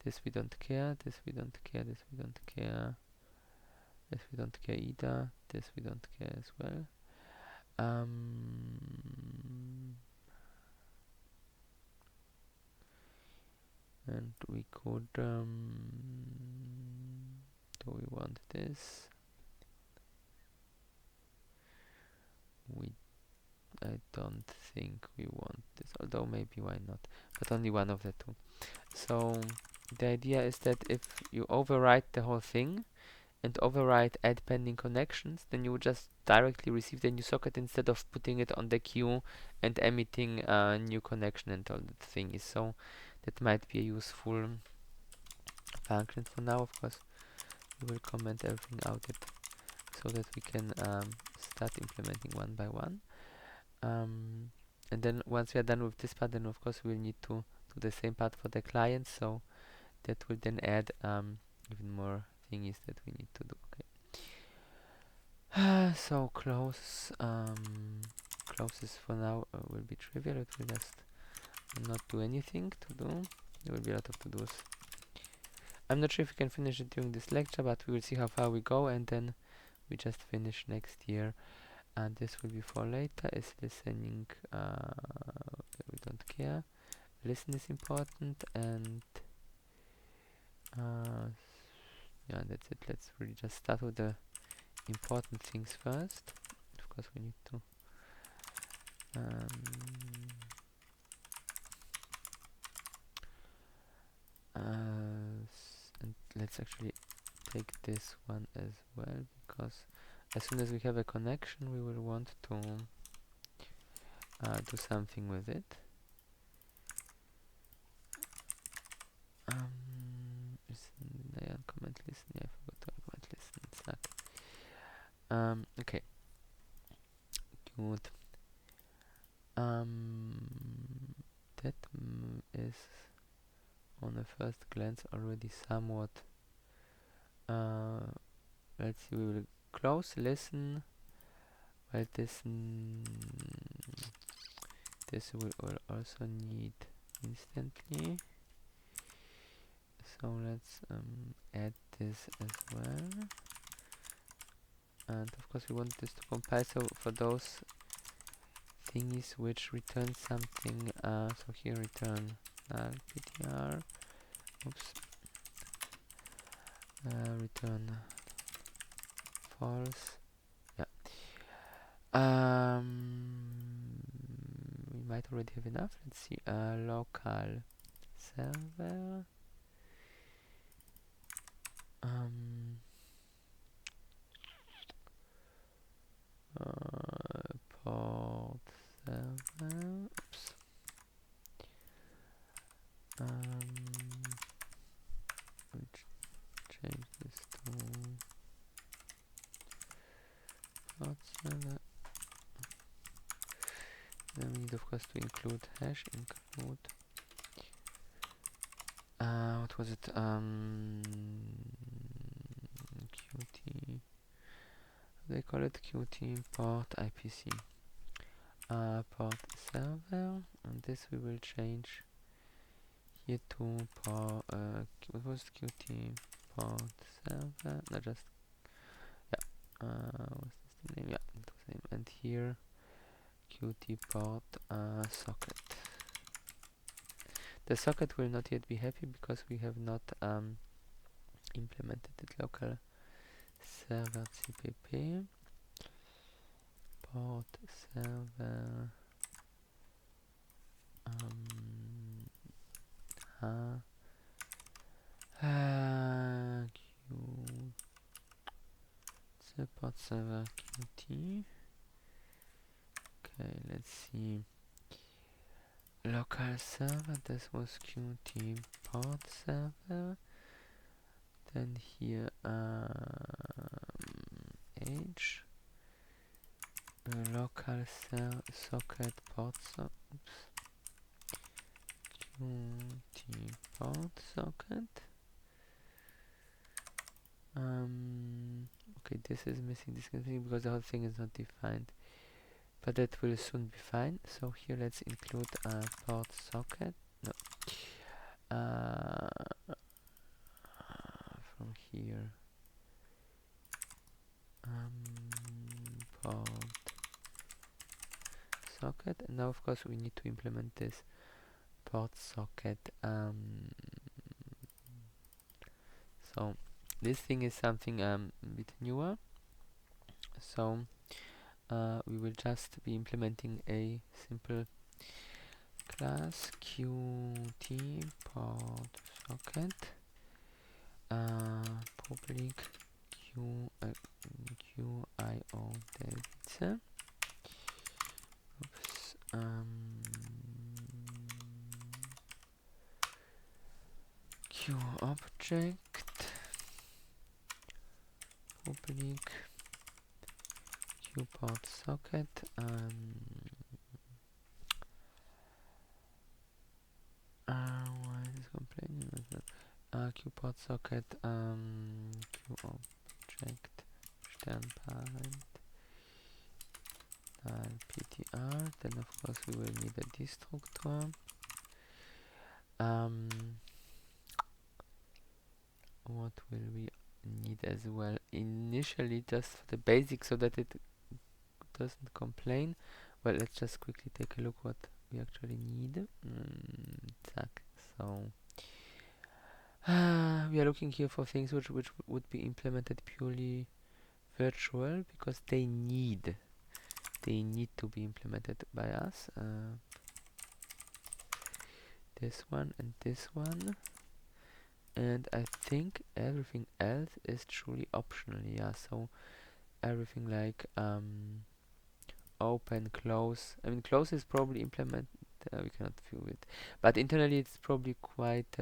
This we don't care, this we don't care, this we don't care, this we don't care either, this we don't care as well. And we could, do we want this? I don't think we want this, although maybe why not, but only one of the two. So the idea is that if you overwrite the whole thing and overwrite add pending connections, then you would just directly receive the new socket instead of putting it on the queue and emitting a new connection and all that thing is. So that might be a useful function for now. Of course, we will comment everything out so that we can start implementing one by one. And then once we are done with this part, then of course we'll need to do the same part for the client, so that will then add even more thingies that we need to do. Okay. So close closes for now will be trivial. It will just not do anything to do. There will be a lot of to-dos. I'm not sure if we can finish it during this lecture, but we will see how far we go, and then we just finish next year. And this will be for later. Is listening, we don't care. Listen is important, and yeah, that's it. Let's really just start with the important things first. Of course, we need to and let's actually take this one as well, because as soon as we have a connection, we will want to do something with it. Listen, I uncomment listen. Yeah, I forgot to uncomment listen. It's not. Okay. Good. That is on a first glance already somewhat. Let's see. We will close listen. Well, this we will also need instantly. So let's add this as well. And of course we want this to compile, so for those thingies which return something, so here return ptr, oops, return false, yeah. We might already have enough. Let's see, local server, port server, oops, change this to port server. Then we need of course to include hash include, what was it, qt, they call it qt port IPC, port server, and this we will change here to port, what was qt port server, not just, yeah, what's this the name, yeah, that was the name, and here qt port socket. The socket will not yet be happy because we have not implemented it. Local server cpp port server port server qt. Okay, let's see. local server, this was Qt port server, then here H local socket port Qt port socket. Okay, this is missing this thing because the whole thing is not defined, but that will soon be fine. So here let's include a port socket. No. From here port socket, and now of course we need to implement this port socket. So this thing is something a bit newer, so we will just be implementing a simple class Qt port socket public QIO delete. Oops. Q object public Q port socket why is it complaining with that? Q port socket Q object Sternparent ptr, then of course we will need a destructor. What will we need as well? Initially just for the basics so that it doesn't complain. Well, let's just quickly take a look what we actually need. So we are looking here for things which would be implemented purely virtual because they need to be implemented by us. This one and this one, and I think everything else is truly optional. Yeah, so everything like open, close. I mean, close is probably implemented. We cannot view it, but internally it's probably quite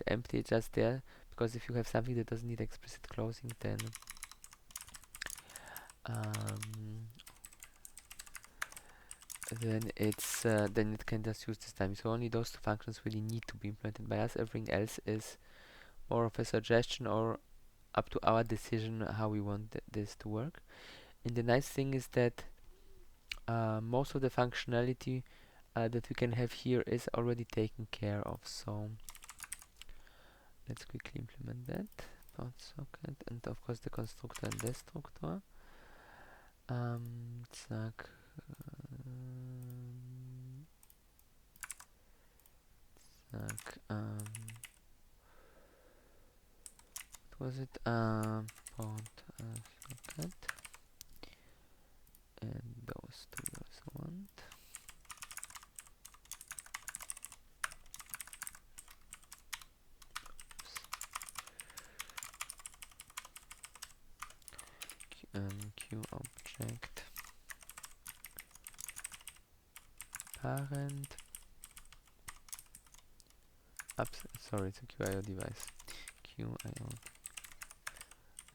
empty, just there, because if you have something that doesn't need explicit closing, then then it can just use this time. So only those two functions really need to be implemented by us. Everything else is more of a suggestion or up to our decision how we want this to work. And the nice thing is that most of the functionality that we can have here is already taken care of. So let's quickly implement that port socket, and of course the constructor and destructor. Zack. Zack. What was it? Port socket. And those two we also want. Q object parent. Sorry, it's a QIO device. QIO.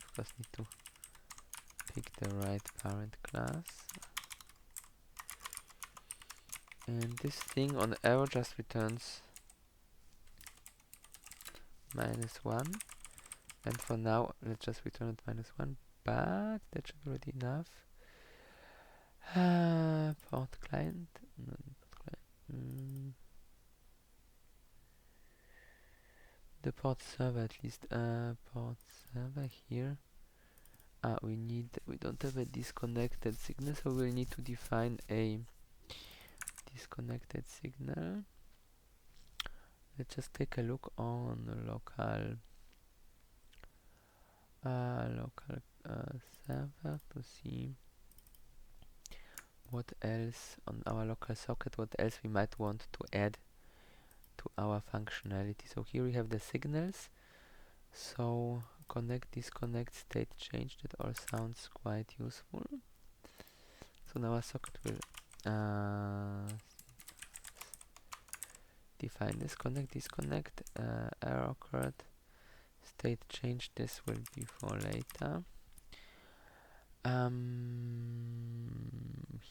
Of course, need to pick the right parent class. And this thing on arrow just returns -1. And for now, let's just return it -1. But that should be already enough. Port client. No, port client. The port server at least. Port server here. We don't have a disconnected signal, so we'll need to define a disconnected signal. Let's just take a look on local server to see what else on our local socket, what else we might want to add to our functionality. So here we have the signals. So connect, disconnect, state change, that all sounds quite useful. So now our socket will define this connect, disconnect, error occurred, state change, this will be for later.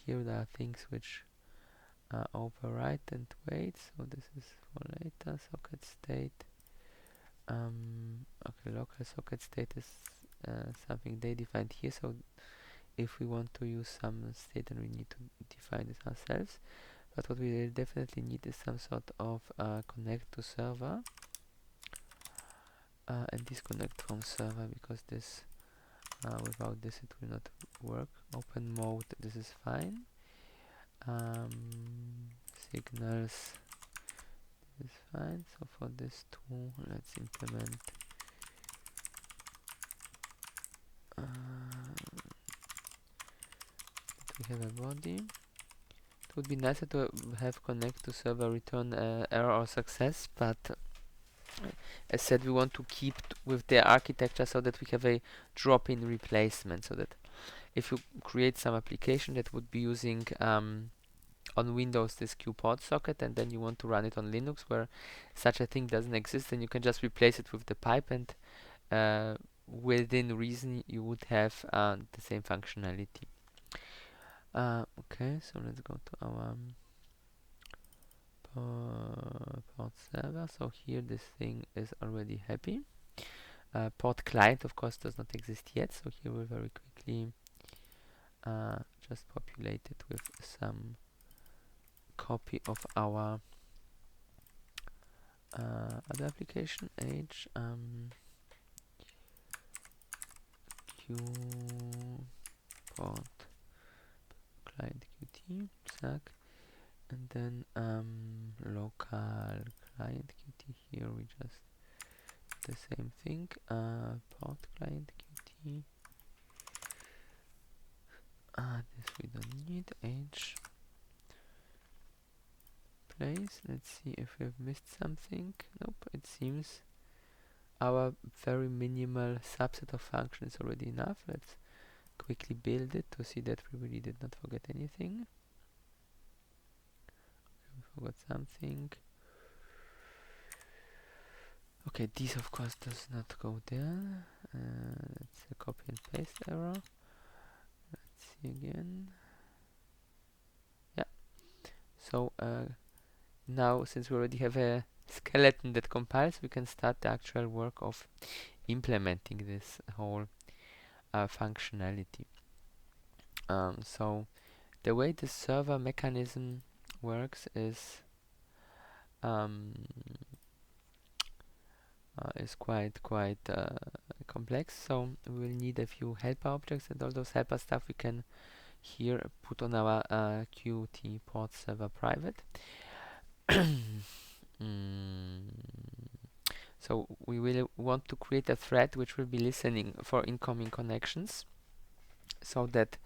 Here there are things which overwrite and wait, so this is for later. Socket state, okay, local socket state is something they defined here, so if we want to use some state, then we need to define this ourselves. But what we will definitely need is some sort of connect to server and disconnect from server, because this without this it will not work. Open mode, this is fine. Signals, this is fine. So for this too, let's implement we have a body. It would be nicer to have connect to server return error or success, but as said, we want to keep with the architecture so that we have a drop-in replacement, so that if you create some application that would be using on Windows this QPod socket, and then you want to run it on Linux where such a thing doesn't exist, then you can just replace it with the pipe, and within reason you would have the same functionality. Okay, so let's go to our port server. So here this thing is already happy. Port client of course does not exist yet, so here we'll very quickly just populate it with some copy of our other application h q port client qt suck, and then local client qt. Here we just the same thing, port client qt. This we don't need. H place. Let's see if we've missed something. Nope, it seems our very minimal subset of function is already enough. Let's quickly build it to see that we really did not forget anything. We forgot something. Okay, this of course does not go there. That's a copy and paste error. Let's see again. Yeah. So now, since we already have a skeleton that compiles, we can start the actual work of implementing this whole functionality. So the way the server mechanism works is quite complex. So we will need a few helper objects, and all those helper stuff we can here put on our Qt port server private. So we will want to create a thread which will be listening for incoming connections, so that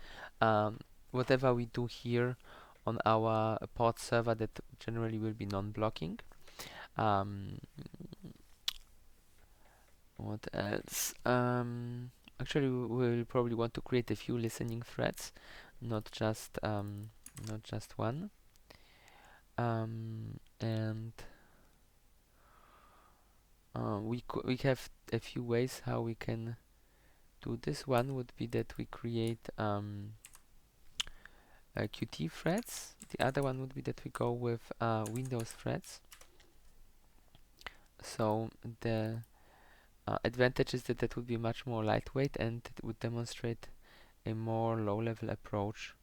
whatever we do here on our port server, that generally will be non-blocking. What else? Actually, we will probably want to create a few listening threads, not just one. And we have a few ways how we can do this. One would be that we create Qt threads. The other one would be that we go with Windows threads. So the advantage is that that would be much more lightweight, and it would demonstrate a more low-level approach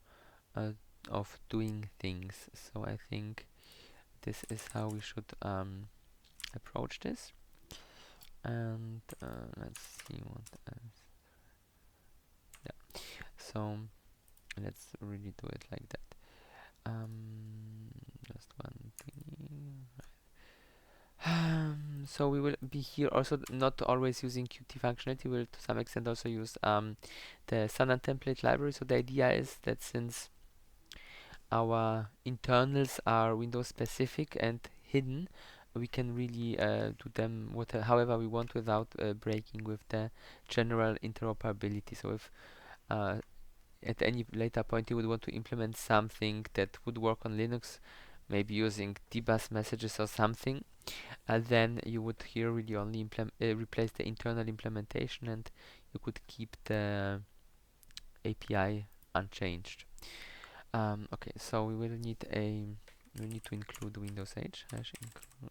of doing things. So I think this is how we should approach this. And let's see what else. Yeah, so let's really do it like that. Just one thing. So we will be here also not always using Qt functionality. We will to some extent also use the standard template library. So the idea is that since our internals are Windows specific and hidden, we can really do them however we want without breaking with the general interoperability. So if at any later point you would want to implement something that would work on Linux, maybe using dbus messages or something, then you would here really only replace the internal implementation, and you could keep the API unchanged. Okay, so we need to include Windows H hash include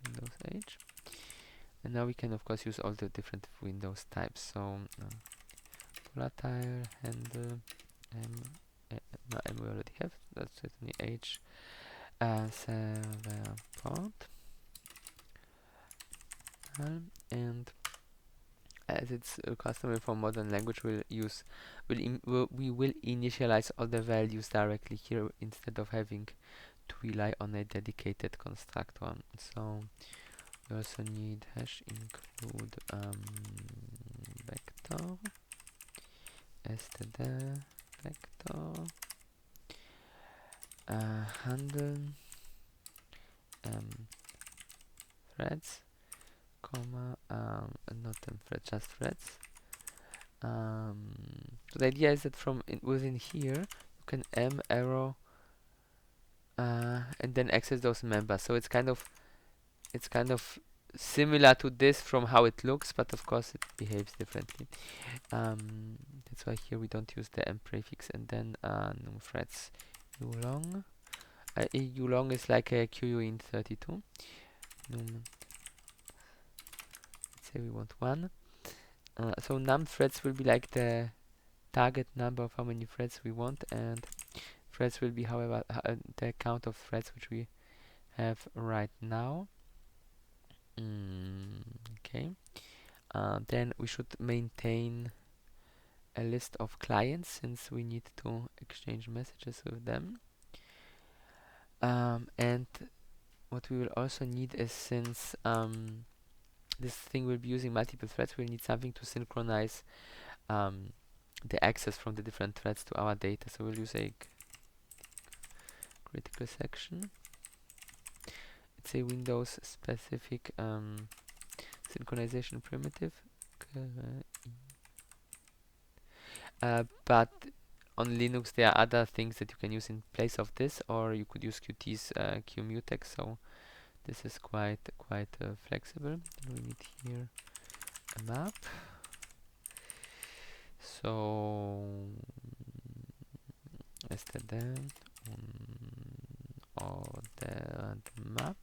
Windows H, and now we can of course use all the different Windows types. So volatile, handle, no, M we already have. That's certainly H. Server port, and as it's customary for modern language, we will initialize all the values directly here instead of having to rely on a dedicated constructor. So we also need hash include vector, std vector, handle threads, comma, not threads, just threads. So the idea is that from within here you can arrow and then access those members. So it's kind of similar to this from how it looks, but of course it behaves differently. That's why here we don't use the m prefix, and then num threads ulong. Ulong is like a QUint32. Num, let's say we want 1. So num threads will be like the target number of how many threads we want, and threads will be however the count of threads which we have right now. Okay. Then we should maintain a list of clients since we need to exchange messages with them. And what we will also need is, since this thing will be using multiple threads, we'll need something to synchronize the access from the different threads to our data. So we'll use a critical section. It's a Windows specific synchronization primitive. But on Linux there are other things that you can use in place of this, or you could use Qt's QMutex. So this is quite flexible. We need here a map. So std unordered map.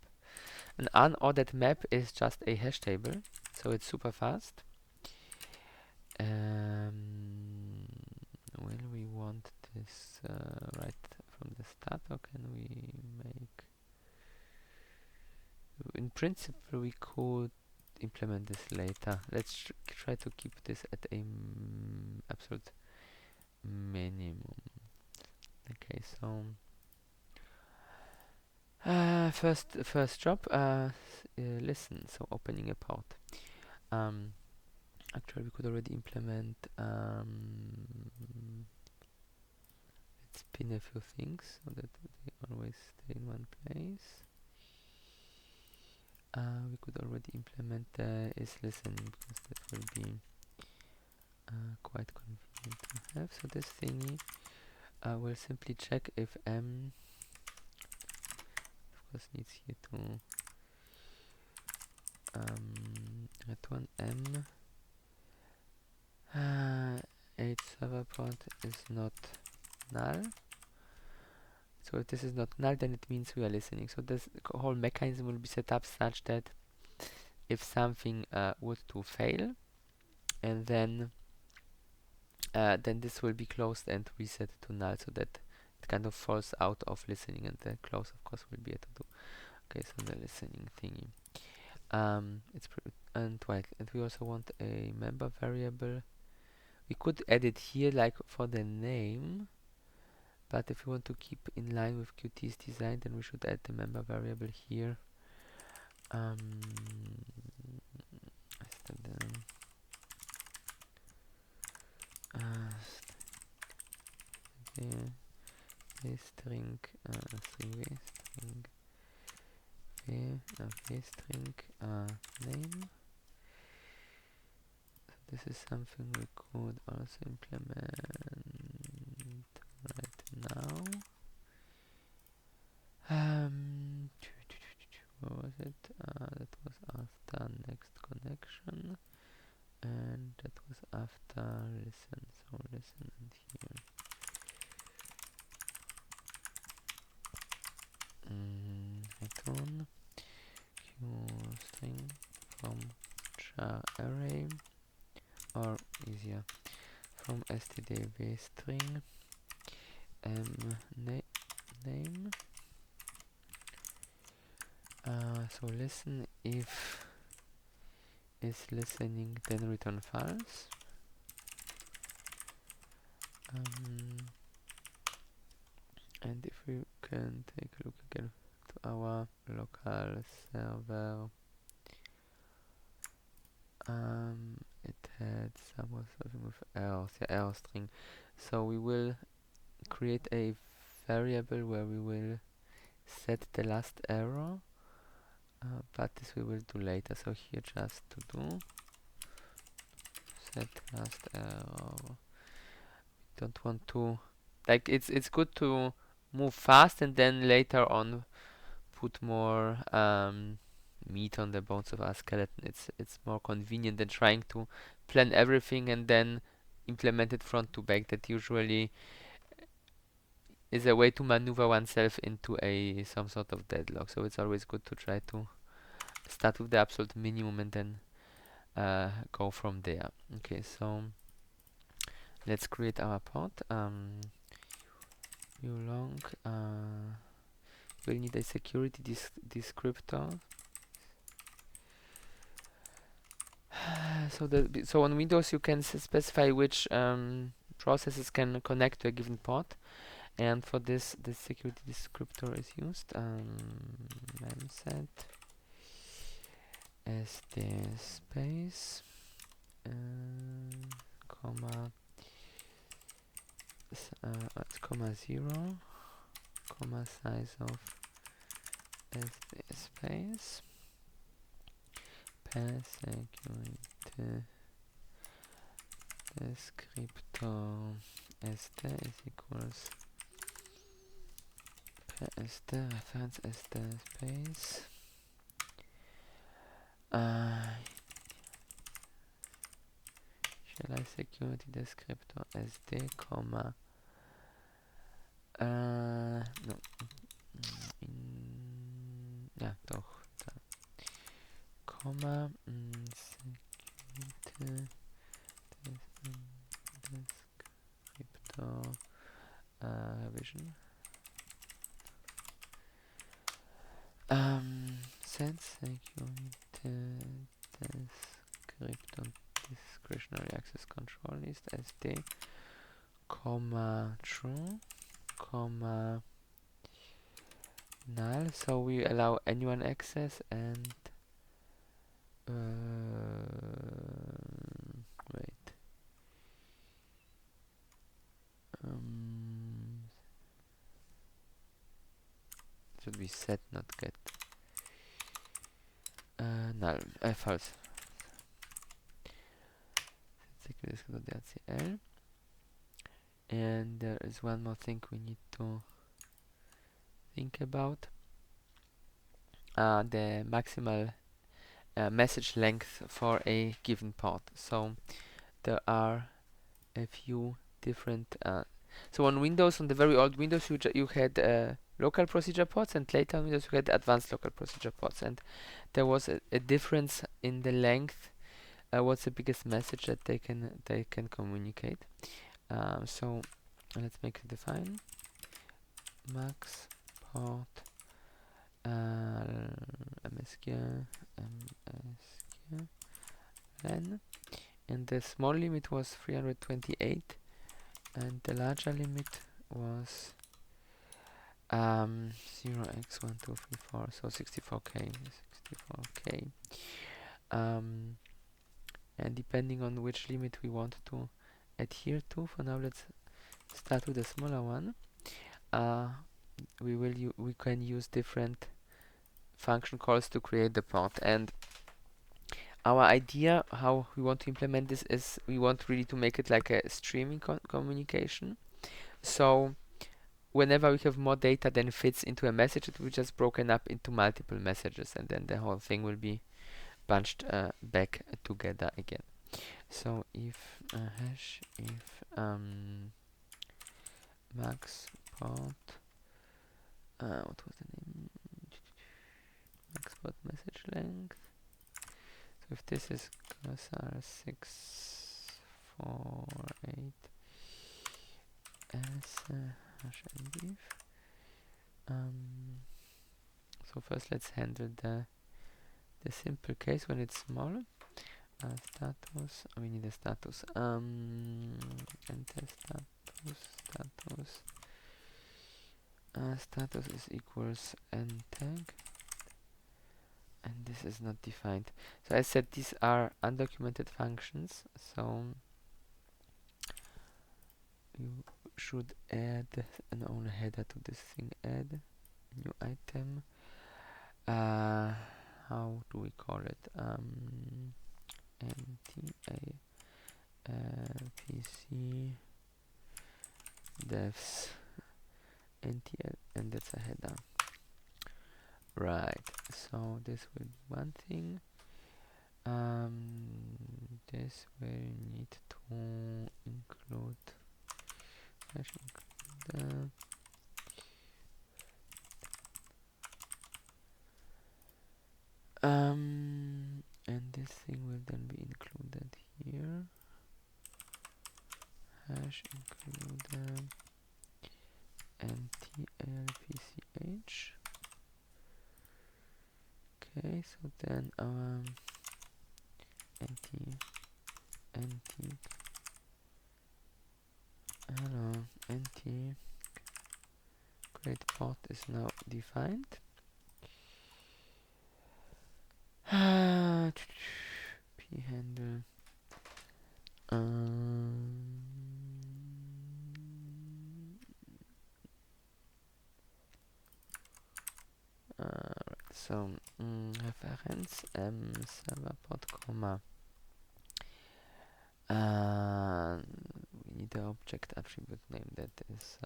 An unordered map is just a hash table, so it's super fast. Will we want this right from the start, or can we make... In principle we could implement this later. Let's try to keep this at a absolute minimum. Okay, so first job, listen. So opening a port. Actually, we could already implement. Let's pin a few things so that they always stay in one place. We could already implement is listening, because that will be quite convenient to have. So this thingy will simply check if m, of course, needs here to return m. H server port is not null. So if this is not null, then it means we are listening. So this whole mechanism will be set up such that if something were to fail, and then this will be closed and reset to null, so that it kind of falls out of listening, and the close of course will be able to do. Okay, so the listening thingy. And we also want a member variable. We could add it here like for the name, but if we want to keep in line with Qt's design, then we should add the member variable here. String string name. So this is something we could also implement after listen, so listen and here return qstring from char array, or easier from stdv string name. So listen, if is listening, then return false. And if we can take a look again to our local server, it had something with errors, error string. So we will create a variable where we will set the last error, but this we will do later. So here just to do set last error. Don't want to, like, it's good to move fast and then later on put more meat on the bones of our skeleton. It's more convenient than trying to plan everything and then implement it front to back. That usually is a way to maneuver oneself into some sort of deadlock. So it's always good to try to start with the absolute minimum and then go from there. Okay, so let's create our pod. Ulong. We'll need a security descriptor. So on Windows you can specify which processes can connect to a given pod, and for this security descriptor is used. Memset sd space comma comma 0 comma size of sd space pass security descriptor sd is equals sd reference sd space shall I security descriptor sd comma no ja doch da. Komma security descriptor revision set security descriptor discretionary access control list sd comma true comma null, so we allow anyone access, and wait, should be set not get null, false. Security.dcl. And there is one more thing we need to think about, the maximal message length for a given pod. So there are a few different so on Windows, on the very old Windows, you had local procedure pods, and later on Windows you had advanced local procedure pods, and there was a difference in the length. What's the biggest message that they can communicate? So let's make it define max pod MSQ len, and the small limit was 328 and the larger limit was 0x1234, so 64k. And depending on which limit we want to adhere to, for now let's start with the smaller one. We can use different function calls to create the pod, and our idea how we want to implement this is we want really to make it like a streaming communication. So whenever we have more data than fits into a message, it will just broken up into multiple messages, and then the whole thing will be bunched back together again. So if hash if max port what was the name, max port message length. So if this is cursor 648 as hash and div. So first let's handle the simple case when it's small. Status, we need a status. Enter status. Status is equals n tag, and this is not defined. So I said these are undocumented functions, so you should add an own header to this thing. Add new item. How do we call it? PC devs ntl, and that's a header. Right, so this will be one thing. This will need to include and this thing will then be included here. Hash include ntlpch. Okay, so then nt create port is now defined. P handle. Right, so reference server port comma. We need the object attribute name that is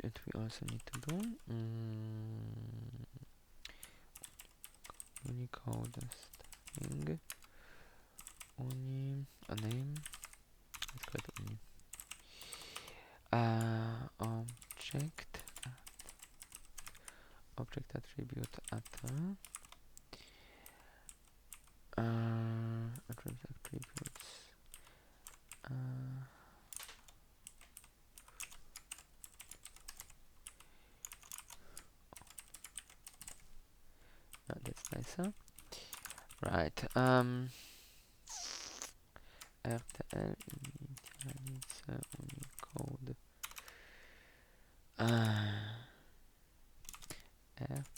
that we also need to do. Unicode string uni a name. Let's call it uni. Object attribute attributes. That's nicer. Right. RTL initialize Unicode. RTL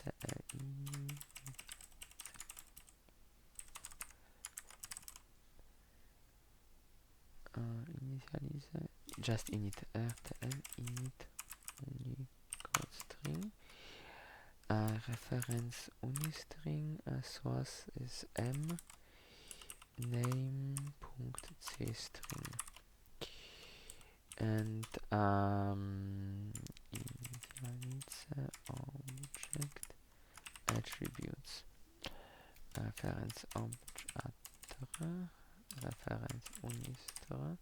initialize just init RTL init Unicode string. Reference unistring, source is m, name.cstring, and initialize object attributes. Reference object reference unistr,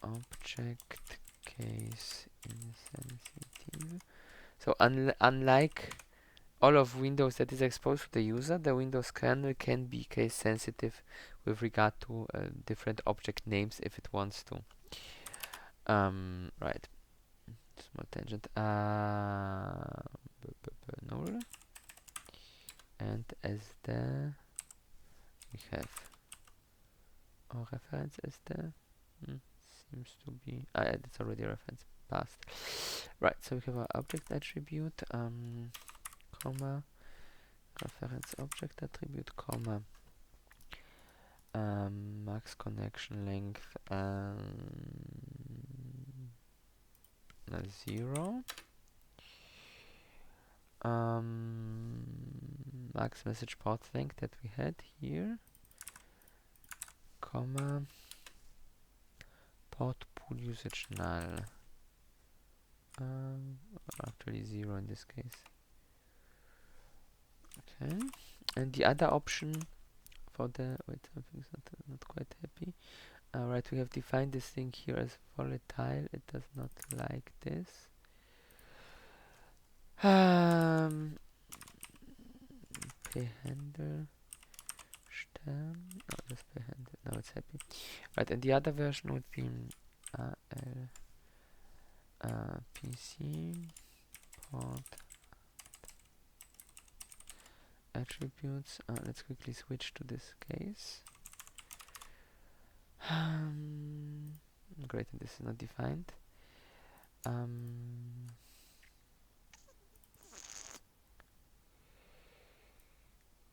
object case insensitive. So unlike all of Windows that is exposed to the user, the Windows kernel can be case sensitive with regard to different object names if it wants to. Right. Small tangent. Null. And as the we have our reference as the seems to be it's already a reference passed. Right, so we have our object attribute, comma, reference object attribute, comma, max connection length 0, max message port length that we had here, comma, port pool usage null. Actually 0 in this case. Okay. And the other option for the wait, something's not quite happy. Right, we have defined this thing here as volatile. It does not like this. P-handle Stern. No, just P-handle. Now it's happy. Right, and the other version would be PC port attributes. Let's quickly switch to this case. Great, and this is not defined.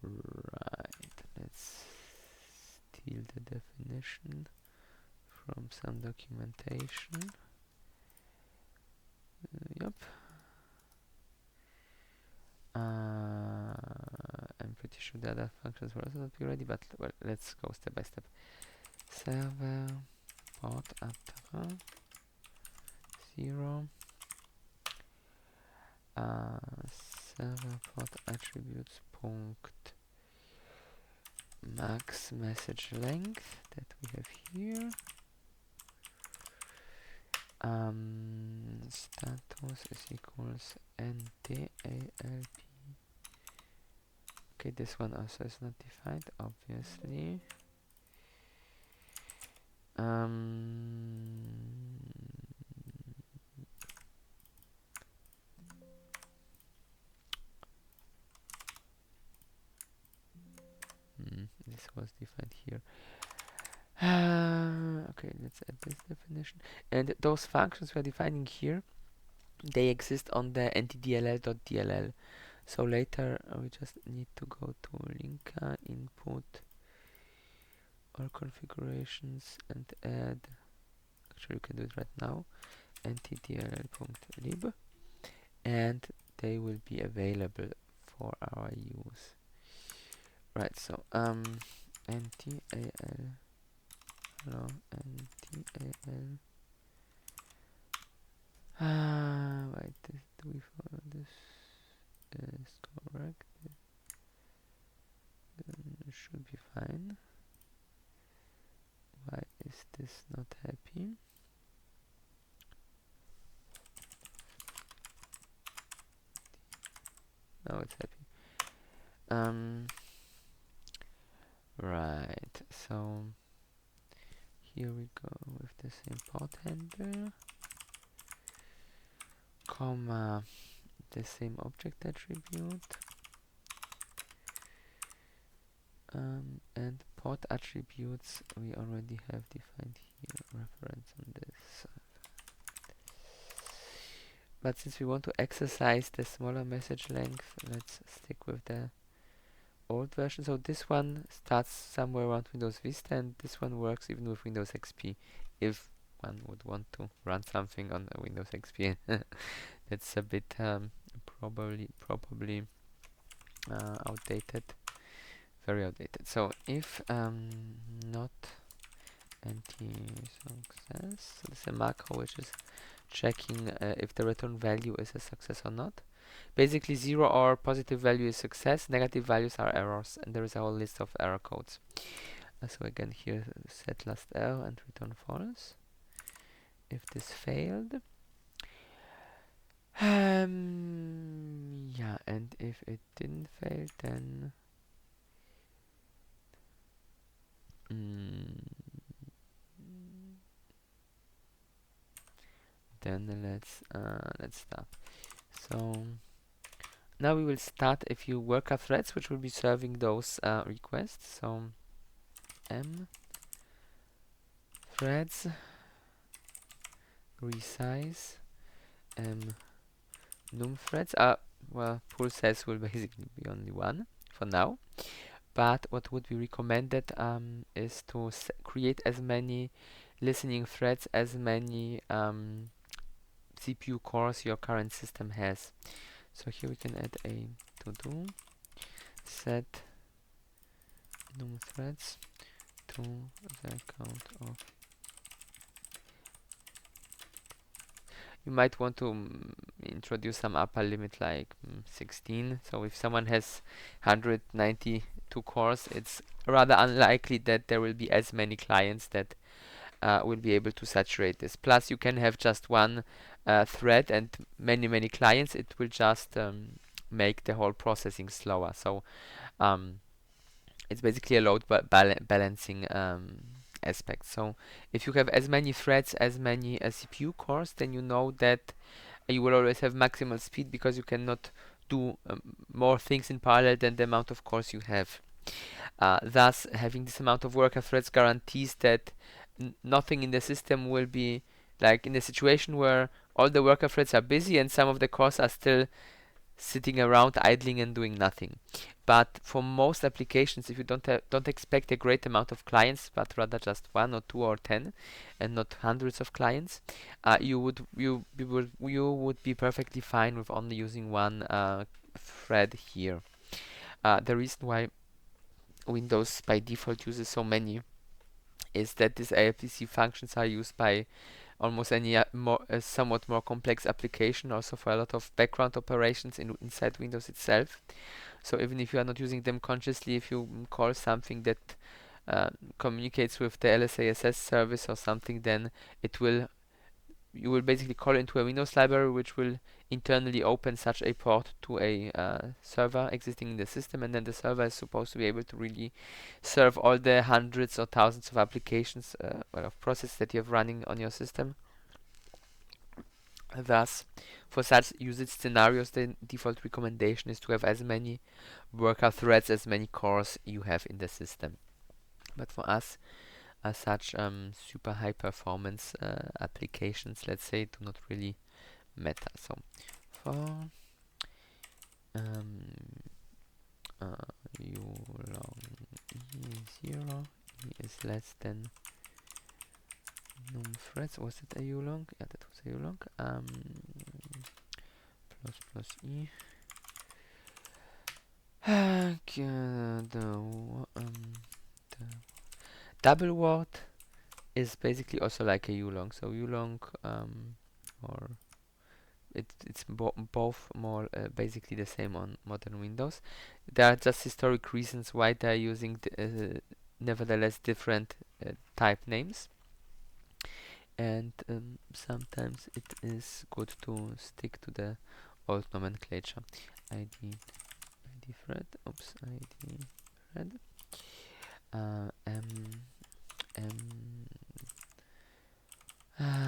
Right, let's steal the definition from some documentation. Yep. I'm pretty sure the other functions will also not be ready, but well, let's go step by step. Server port attra 0 server port attributes punct max message length that we have here. Status is equals NTALP. Okay, this one also is not defined, obviously. This was defined here. Okay, let's add this definition. And those functions we're defining here, they exist on the ntdll.dll. So later we just need to go to Linka input or configurations and add. Actually, you can do it right now. ntdll.lib, and they will be available for our use. Right. So ntal. Hello, ntal. Wait, do we follow this? Is correct. Then it should be fine. Why is this not happy? Now it's happy. Right. So here we go with the same port handle, comma the same object attribute, and port attributes we already have defined here, reference on this. But since we want to exercise the smaller message length, let's stick with the old version. So this one starts somewhere around Windows Vista, and this one works even with Windows XP, if one would want to run something on Windows XP. That's a bit probably outdated, very outdated. So if not anti-success, so this is a macro which is checking if the return value is a success or not. Basically, 0 or positive value is success, negative values are errors, and there is a whole list of error codes. So again, here set last error and return false. If this failed, yeah, and if it didn't fail, then let's start. So now we will start a few worker threads which will be serving those requests. So m threads resize num threads. Well, pool size will basically be only one for now. But what would be recommended is to create as many listening threads, as many CPU cores your current system has. So here we can add a to-do set num threads to the count of. you might want to introduce some upper limit like 16. So if someone has 192 cores, it's rather unlikely that there will be as many clients that will be able to saturate this. Plus, you can have just one thread and many clients. It will just make the whole processing slower. So um, it's basically a load balancing aspect. So if you have as many threads, as many CPU cores, then you know that you will always have maximal speed because you cannot do more things in parallel than the amount of cores you have. Thus, having this amount of worker threads guarantees that nothing in the system will be like in a situation where all the worker threads are busy and some of the cores are still sitting around idling and doing nothing. But for most applications, if you don't expect a great amount of clients, but rather just 1 or 2 or 10, and not hundreds of clients, you would be perfectly fine with only using one thread here. The reason why Windows by default uses so many is that these IFTC functions are used by almost any somewhat more complex application, also for a lot of background operations inside Windows itself. So even if you are not using them consciously, if you call something that communicates with the LSASS service or something, then you will basically call into a Windows library which will internally open such a port to a server existing in the system, and then the server is supposed to be able to really serve all the hundreds or thousands of applications of processes that you have running on your system. Thus, for such usage scenarios, the default recommendation is to have as many worker threads, as many cores you have in the system. But for us, such super high performance applications, let's say, do not really matter. So for u long e0 is less than num threads. Was it a u long? Yeah, that was a u long. Plus e. The double word is basically also like a u long. So u long or it's both more basically the same on modern Windows. There are just historic reasons why they're using nevertheless different type names, and sometimes it is good to stick to the old nomenclature. ID thread, ID thread,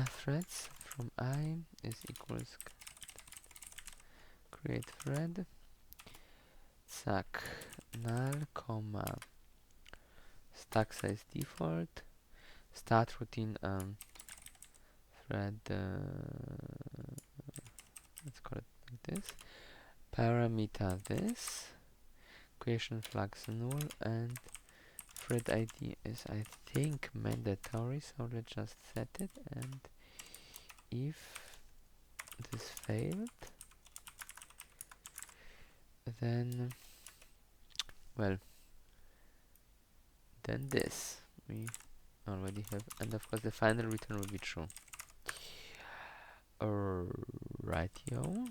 threads from I is equals create thread, zack null, comma, stack size default, start routine thread, let's call it like this, parameter this, creation flux null, and thread ID is, I think, mandatory, so let's just set it, and if this failed, then, well, then this we already have, and of course the final return will be true. Rightio.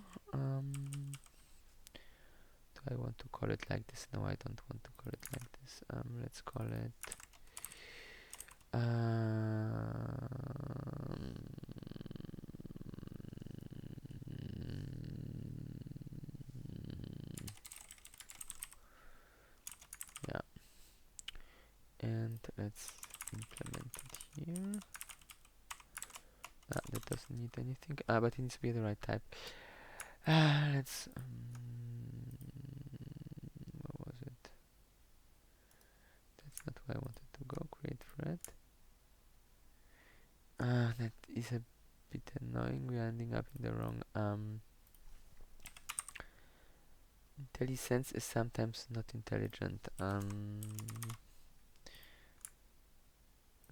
Do I want to call it like this? No, I don't want to call it like this. Let's call it yeah, and let's implement it here. That doesn't need anything, but it needs to be the right type. Let's what was it? That's not where I wanted to go. Create thread. That is a bit annoying. We are ending up in the wrong IntelliSense is sometimes not intelligent.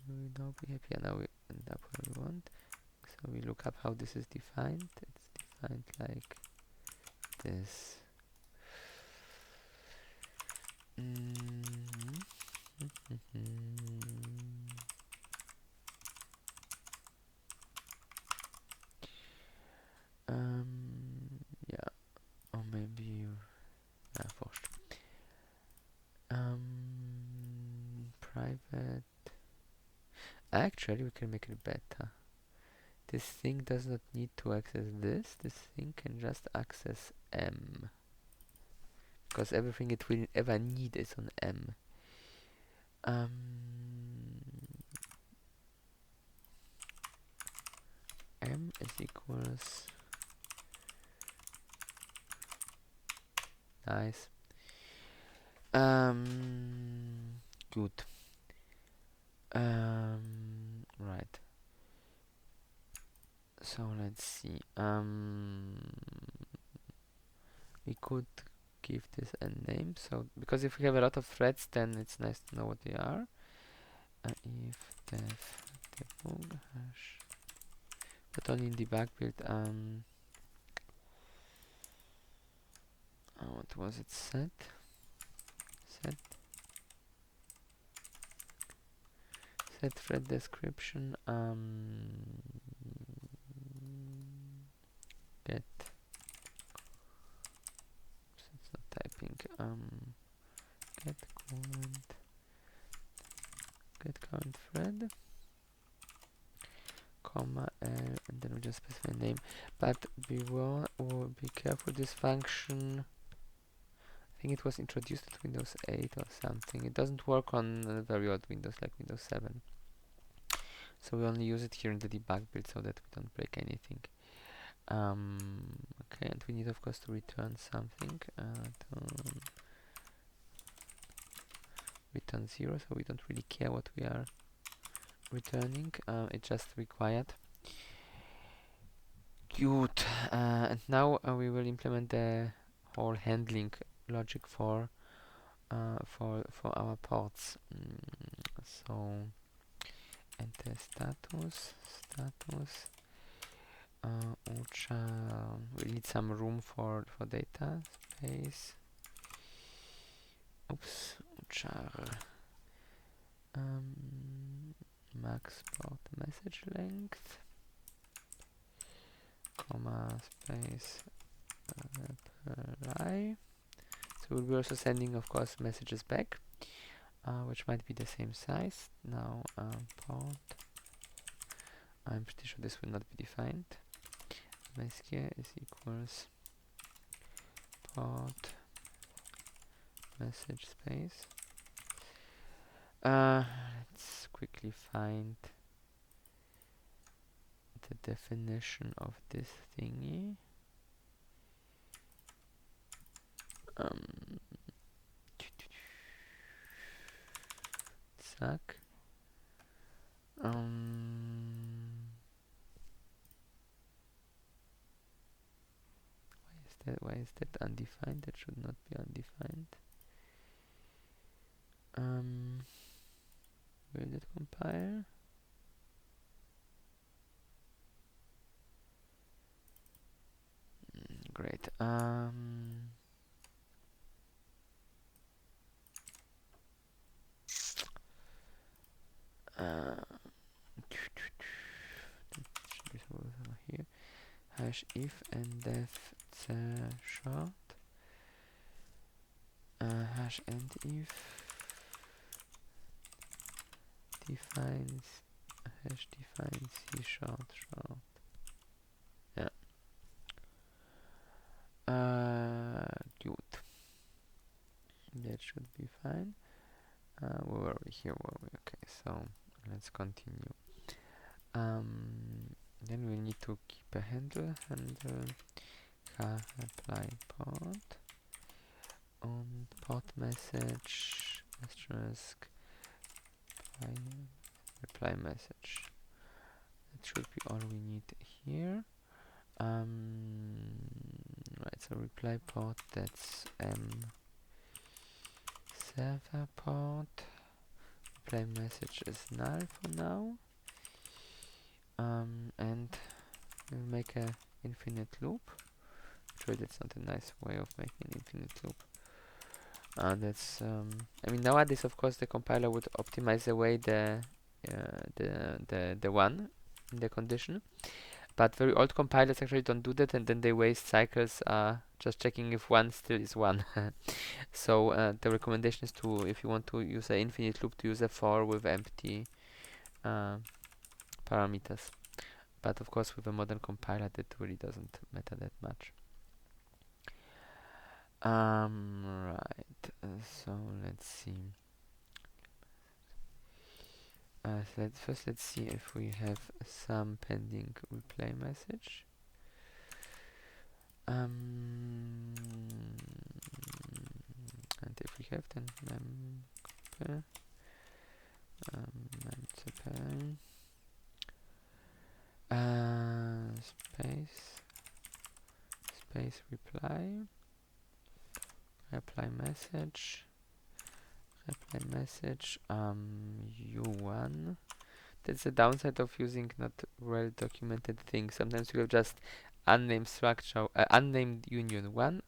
We now be happy, and now we end up where we want. So we look up how this is defined. It's defined like this. private. Actually, we can make it beta. This thing does not need to access this. This thing can just access M. Because everything it will ever need is on M. M is equals. Nice. Good. Right. So let's see. We could give this a name. So because if we have a lot of threads, then it's nice to know what they are. If def debug hash, but only in debug build. What was it? Set thread description. Get. It's not typing. Get current thread, comma L, and then we just specify name. But we will be careful. This function, I think it was introduced at Windows 8 or something. It doesn't work on very old Windows like Windows 7. So we only use it here in the debug build so that we don't break anything. Okay, and we need of course to return something. To return 0, so we don't really care what we are returning. It's just required. Good. And now we will implement the whole handling logic for our ports. So enter status. We need some room for data space. Oops. Max port message length, comma space reply. So we'll be also sending, of course, messages back, which might be the same size. Now port. I'm pretty sure this will not be defined. MSK is equals port message space. Let's quickly find the definition of this thingy. Suck. Why is that undefined? That should not be undefined. Will it compile? Great. Here. Hash if and def short. Hash and if defines hash defines C short. Yeah. Good. That should be fine. Where were we? Here were we? Okay, so let's continue. Then we need to keep a handle apply port on port message asterisk reply message. That should be all we need here. Right, so reply port, that's server port. Reply message is null for now. And we'll make a infinite loop. Actually, that's not a nice way of making an infinite loop. That's I mean, nowadays of course the compiler would optimize away the one in the condition, but very old compilers actually don't do that, and then they waste cycles just checking if 1 still is 1. So the recommendation is to, if you want to use an infinite loop, to use a for with empty parameters. But of course with a modern compiler that really doesn't matter that much. Right, so let's see. So let's see if we have some pending replay message. And if we have, then space reply message u1. That's the downside of using not well documented things. Sometimes you have just unnamed structure, unnamed union 1,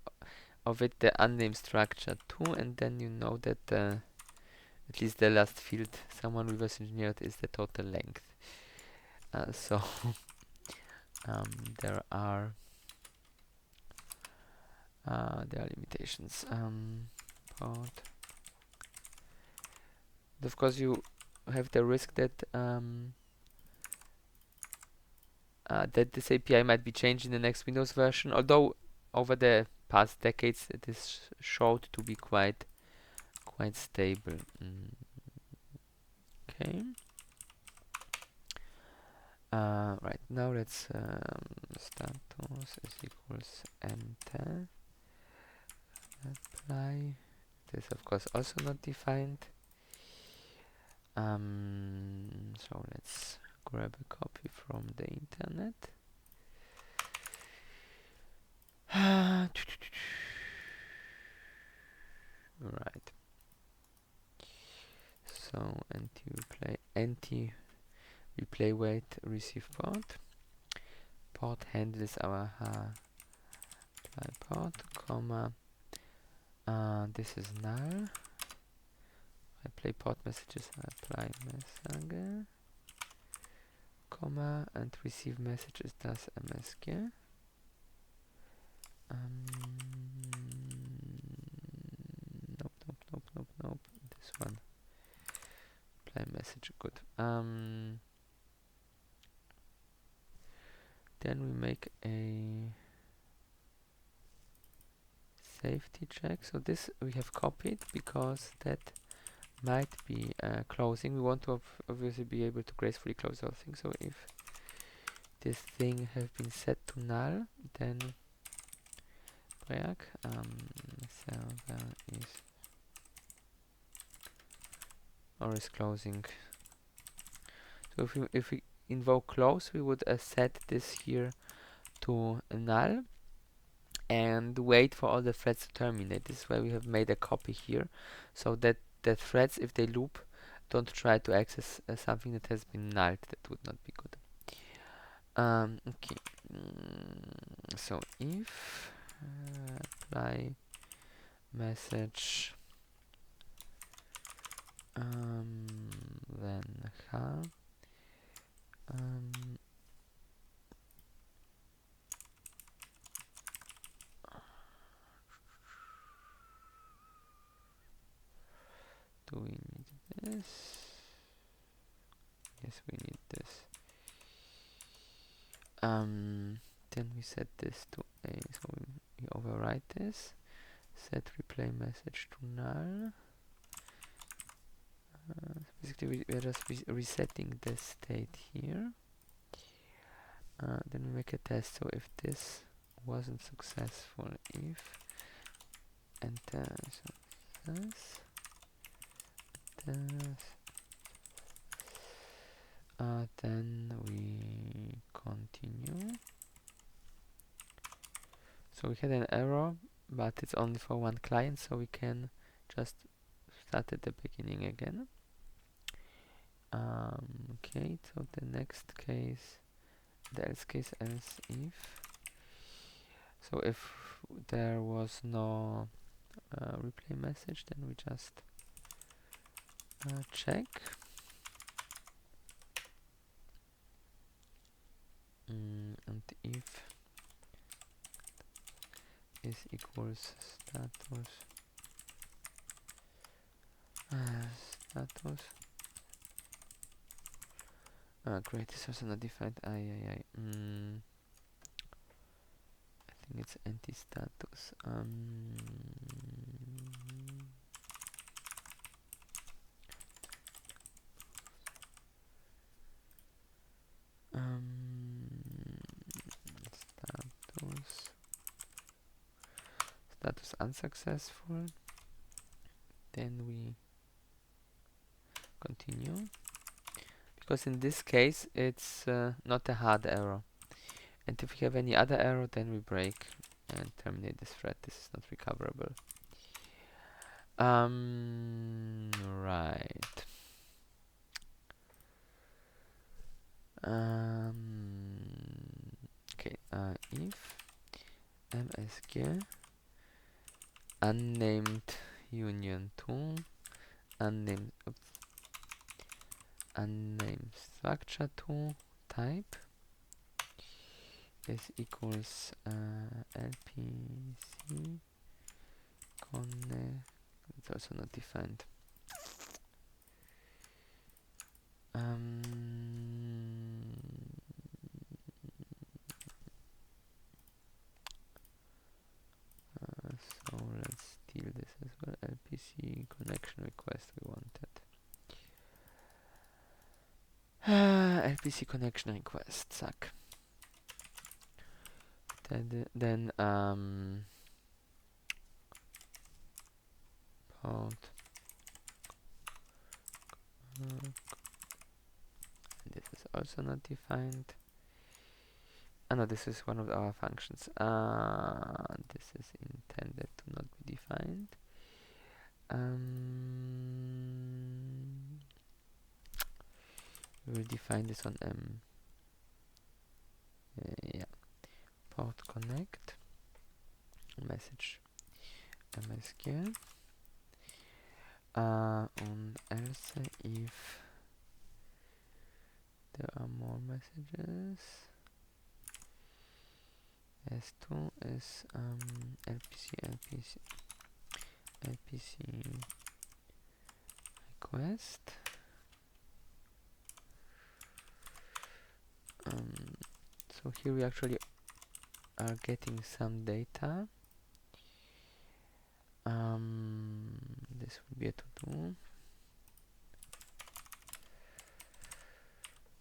of it the unnamed structure 2, and then you know that at least the last field someone reverse engineered is the total length. So there are limitations. Port. Of course, you have the risk that that this API might be changed in the next Windows version. Although over the past decades, it is showed to be quite stable. Okay. Right, now let's status is equals enter apply. This of course also not defined. So let's grab a copy from the internet. Right. So anti-replay wait receive port. Port handles our apply port, comma. This is null. Apply port messages apply message, comma, and receive messages does MSG. Nope. This one. Apply message, good. Then we make a safety check. So this we have copied because that might be closing. We want to obviously be able to gracefully close our thing. So if this thing has been set to null, then break server is closing. So if we invoke close, we would set this here to null and wait for all the threads to terminate. This is why we have made a copy here, so that the threads, if they loop, don't try to access something that has been nulled. That would not be good. Okay. So if apply message then do we need this? Yes, we need this. Then we set this to a, so we overwrite this. Set replay message to null. Basically, we are just resetting the state here. Then we make a test. So if this wasn't successful, if enter success, then we continue. So we had an error, but it's only for one client, so we can just start at the beginning again. Okay, so the next case, the else case, else if. So if there was no replay message, then we just check. And if is equals status status. Great, this also not defined. I think it's anti-status. Status unsuccessful. Then we continue, because in this case it's not a hard error, and if we have any other error, then we break and terminate this thread. This is not recoverable. Right. Okay, if msg unnamed union to unnamed structure to type is equals lpc connect. It's also not defined. So let's steal this as well. LPC connection request we wanted. LPC connection request, suck. Then port. This is also not defined. No, this is one of our functions. This is intended to not be defined. We will define this on yeah, port connect message msq on else if there are more messages. S2 is lpc request. So here we actually are getting some data. This would be a to do.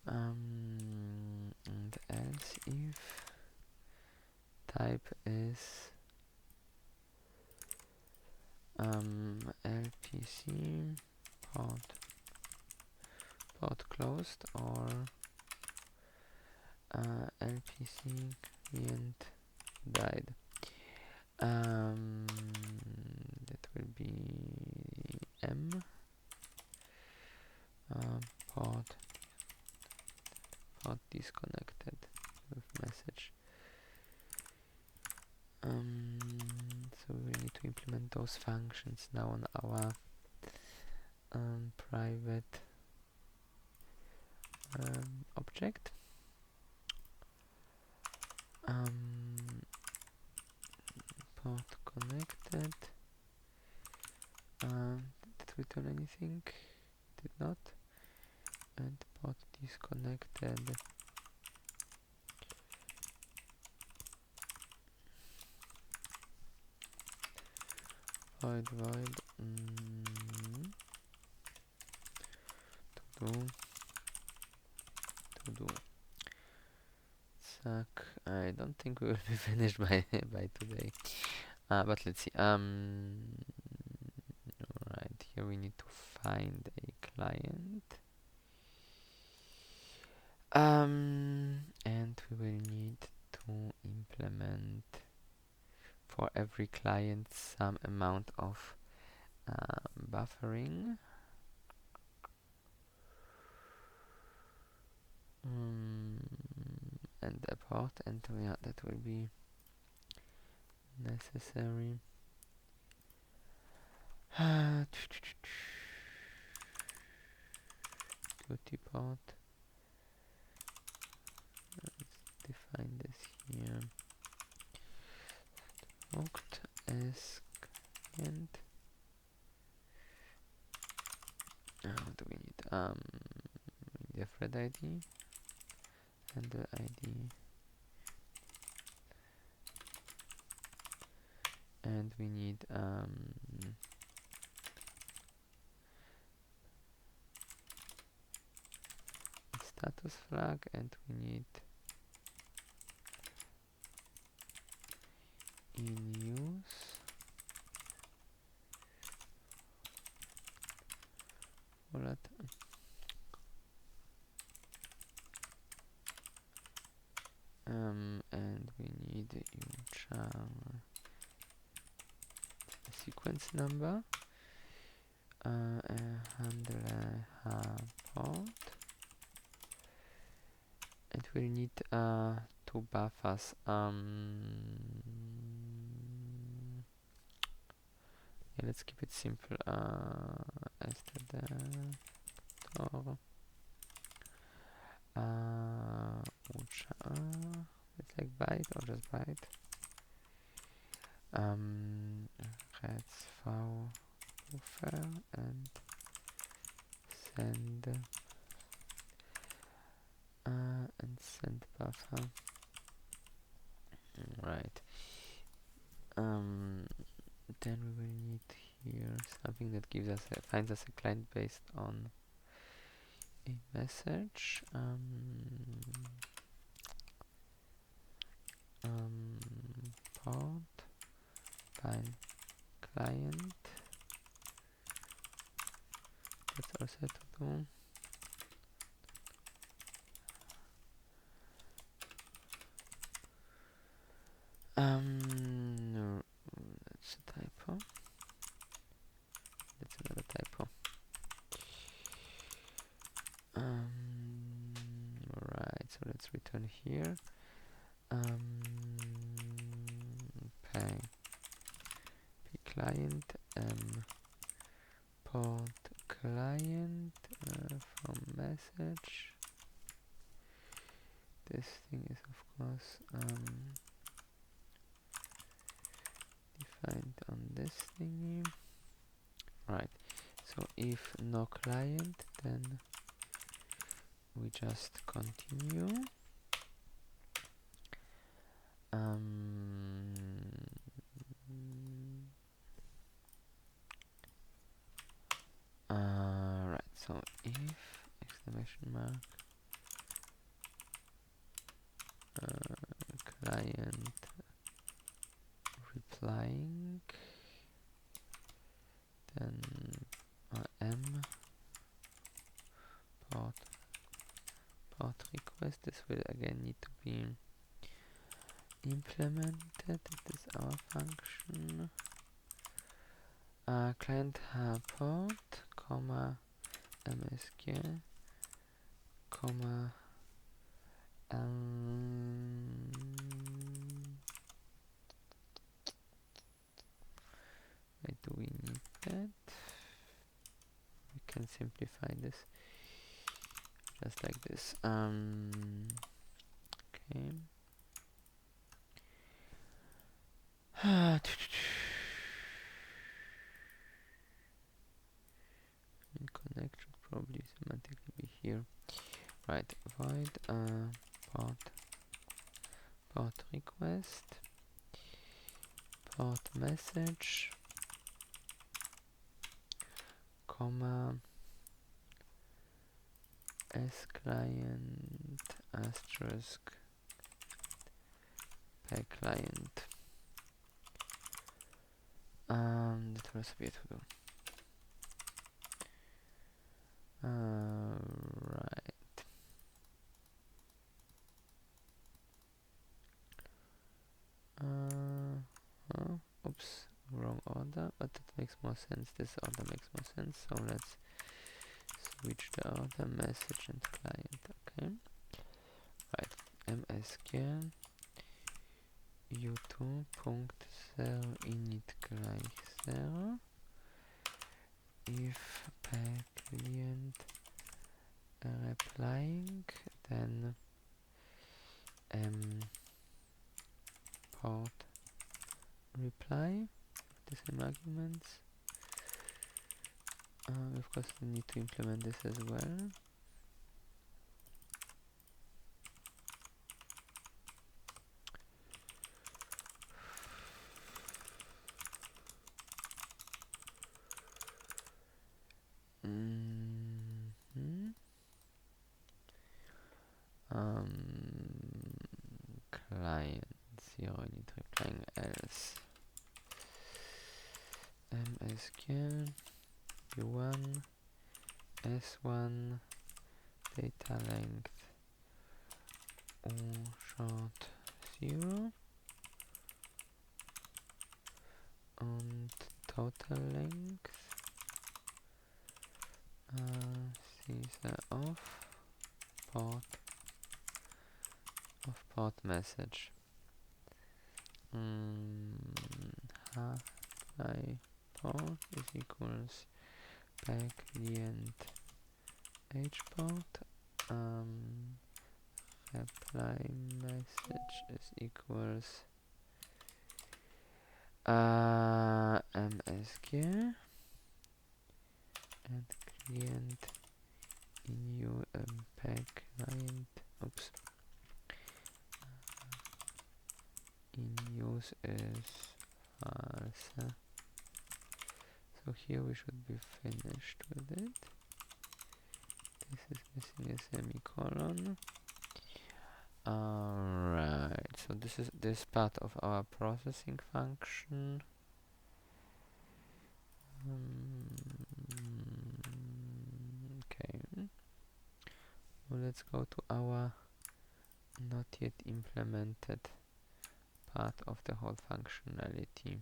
And else if type is lpc port closed or lpc client died. That will be m port disconnected with message. So we need to implement those functions now on our private object. Port connected. Did it return anything? Did not. And port disconnected. Void to do. Suck. I don't think we will be finished by today. But let's see. Right here we need to find a client. And we will need to implement for every client some amount of buffering. And a port, and yeah, that will be necessary. Duty port. Let's define this here. Okay. the thread ID and the ID, and we need a status flag, and we need in use wallet, and we need sequence number, handle port, and we'll need two buffers. Yeah, let's keep it simple. Std or it's like byte or just byte. Reds v buffer and send buffer. Right. Then we will need here something that gives us finds us a client based on a message. Port find client. That's also to do. No, that's a typo. That's another typo. Right, so let's return here. Client port client from message. This thing is of course defined on this thingy. Right, so if no client, then we just continue. Right, so if exclamation mark client replying, then m port request. This will again need to be implemented. It is our function. Client port, comma MSQ, comma why do we need that? We can simplify this just like this. Okay. Connect should probably semantically be here. Right, void port request, port message, comma s client asterisk pay client. That was a bit to do. Right. Oops, wrong order, but it makes more sense. This order makes more sense. So let's switch the order, message and client. Okay. Right. MSQ u2.0 init gleich 0. If pay client replying, then port reply with the same arguments. Of course we need to implement this as well. Client 0 need replying else. MSQ U1 S1 data length O short 0 and total length Caesar port of port message. Apply port is equals back client H port. Apply message is equals MSQ and client in pack client in use is false. So here we should be finished with it. This is missing a semicolon. Alright, so this is this part of our processing function. Okay. Well, let's go to our not yet implemented part of the whole functionality.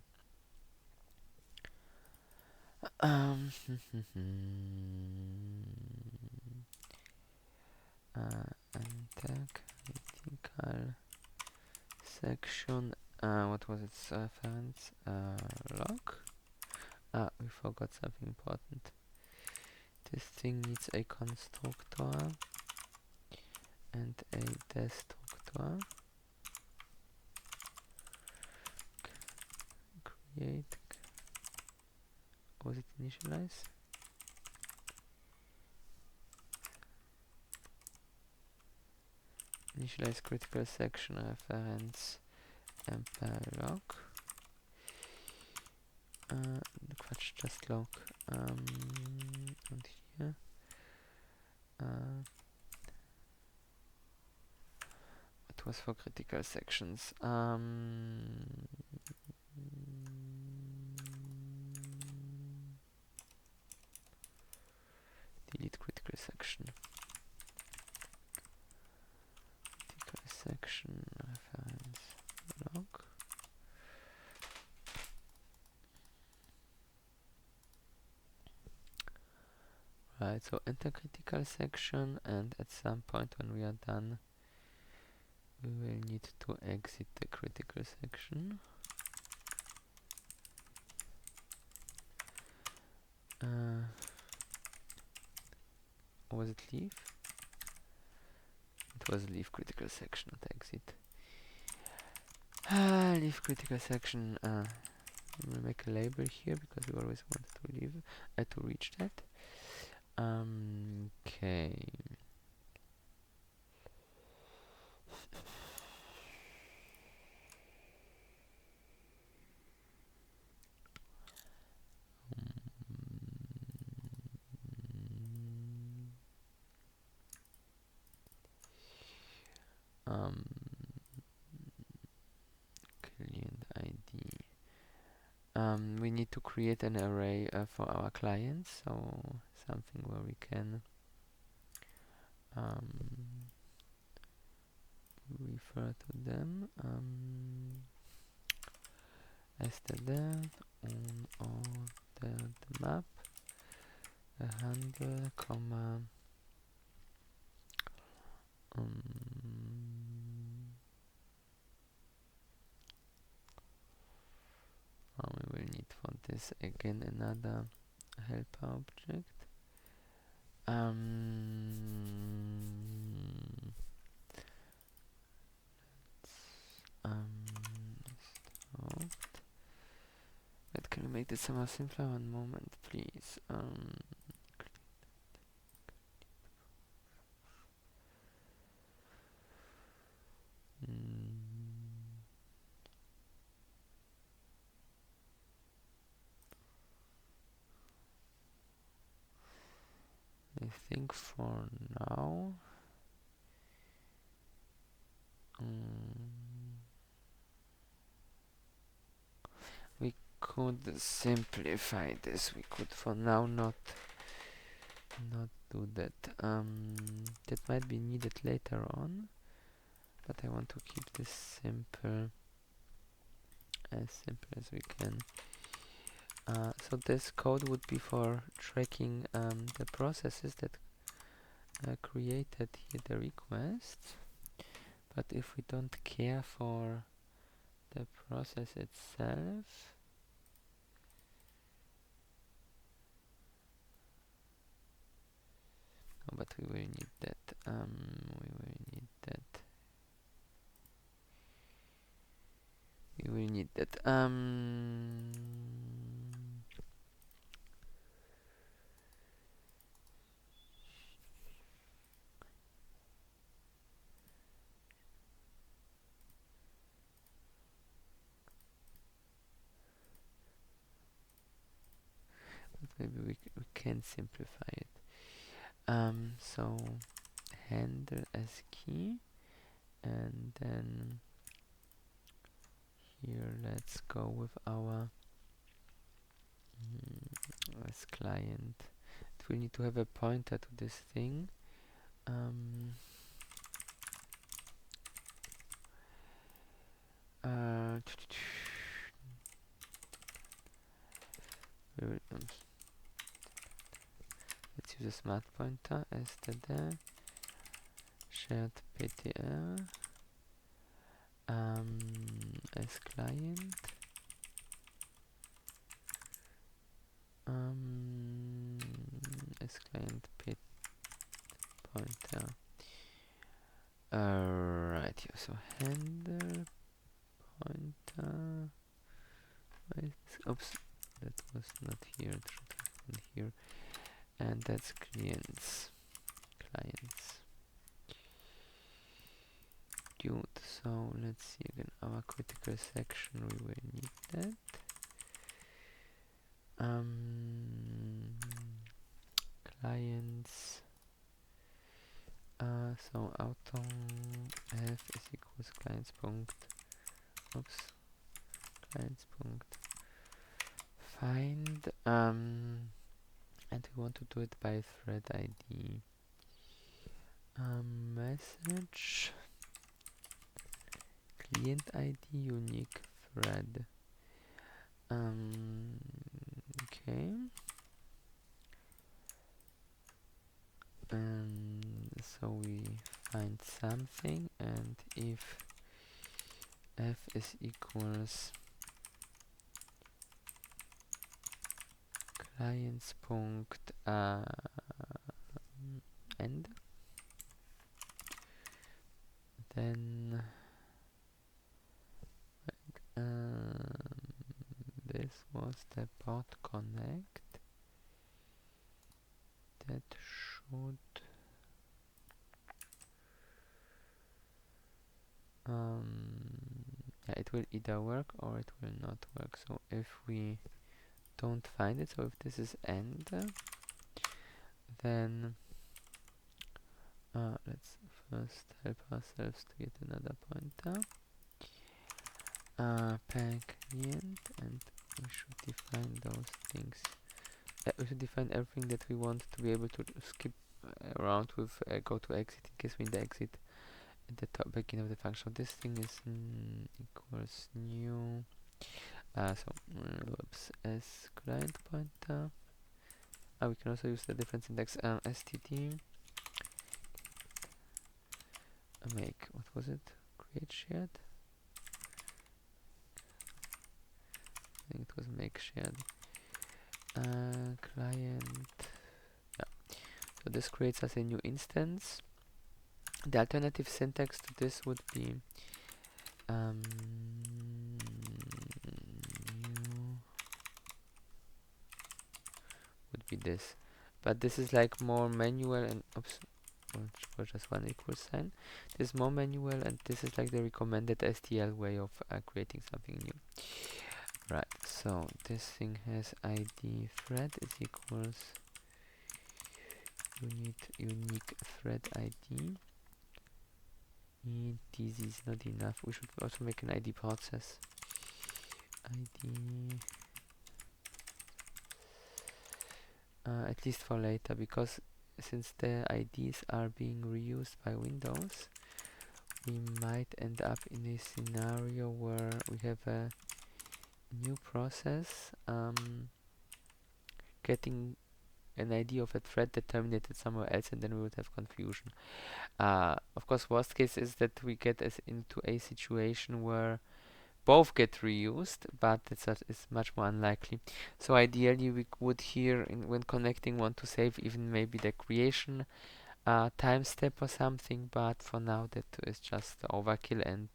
Enter critical section. What was its reference? Log. We forgot something important. This thing needs a constructor and a destructor. Create. Was it initialize? Initialize critical section reference log. Quatsch, just log. And here. It was for critical sections. Delete critical section. Critical section reference log. Right, so enter critical section, and at some point when we are done, we will need to exit the critical section. Or was it leave? It was leave critical section, not exit. Leave critical section. We'll make a label here because we always want to leave to reach that. Okay. Client ID. We need to create an array for our clients, so something where we can refer to them. Std on ordered map handle comma we will need for this again another helper object. That can we make this somehow simpler. One moment, please. I think for now, we could simplify this. We could for now not do that. That might be needed later on, but I want to keep this simple as we can. So this code would be for tracking the processes that created here the request. But if we don't care for the process itself, but we will need that. We will need that. But maybe we can simplify it. So handle as key, and then here let's go with our as client. It will need to have a pointer to this thing. Let's use a smart pointer as the shared PTR as client as client pit pointer. Right here, so handle pointer. Oops, that was not here. It should have been here, and that's clients. Good. So let's see again our critical section. We will need that. Clients. So auto f is equals clients punct. Oops. Clients punct find. And we want to do it by thread ID. Message client ID unique thread. Okay. So we find something, and if f is equals clients punct end, then this was the bot connect. That should yeah, it will either work or it will not work. So if we don't find it, so if this is end, then let's first help ourselves to get another pointer. Pack client, and we should define those things. We should define everything that we want to be able to skip around with go to exit in case we need the exit at the top beginning of the function. This thing is equals new. So whoops, as client pointer. We can also use the different syntax. STD. Make, what was it? Create shared. I think it was make shared. Client. Yeah. So this creates us a new instance. The alternative syntax to this would be new be this. But this is like more manual and oops, for just one equal sign. This is more manual, and this is like the recommended STL way of creating something new. Right, so this thing has ID thread is equals unique thread ID. This is not enough. We should also make an ID process. ID at least for later, because since the IDs are being reused by Windows, we might end up in a scenario where we have a new process getting an ID of a thread that terminated somewhere else, and then we would have confusion. Of course, worst case is that we get us into a situation where both get reused, but it's much more unlikely. So ideally, we would here, when connecting, want to save even maybe the creation time step or something, but for now that is just overkill, and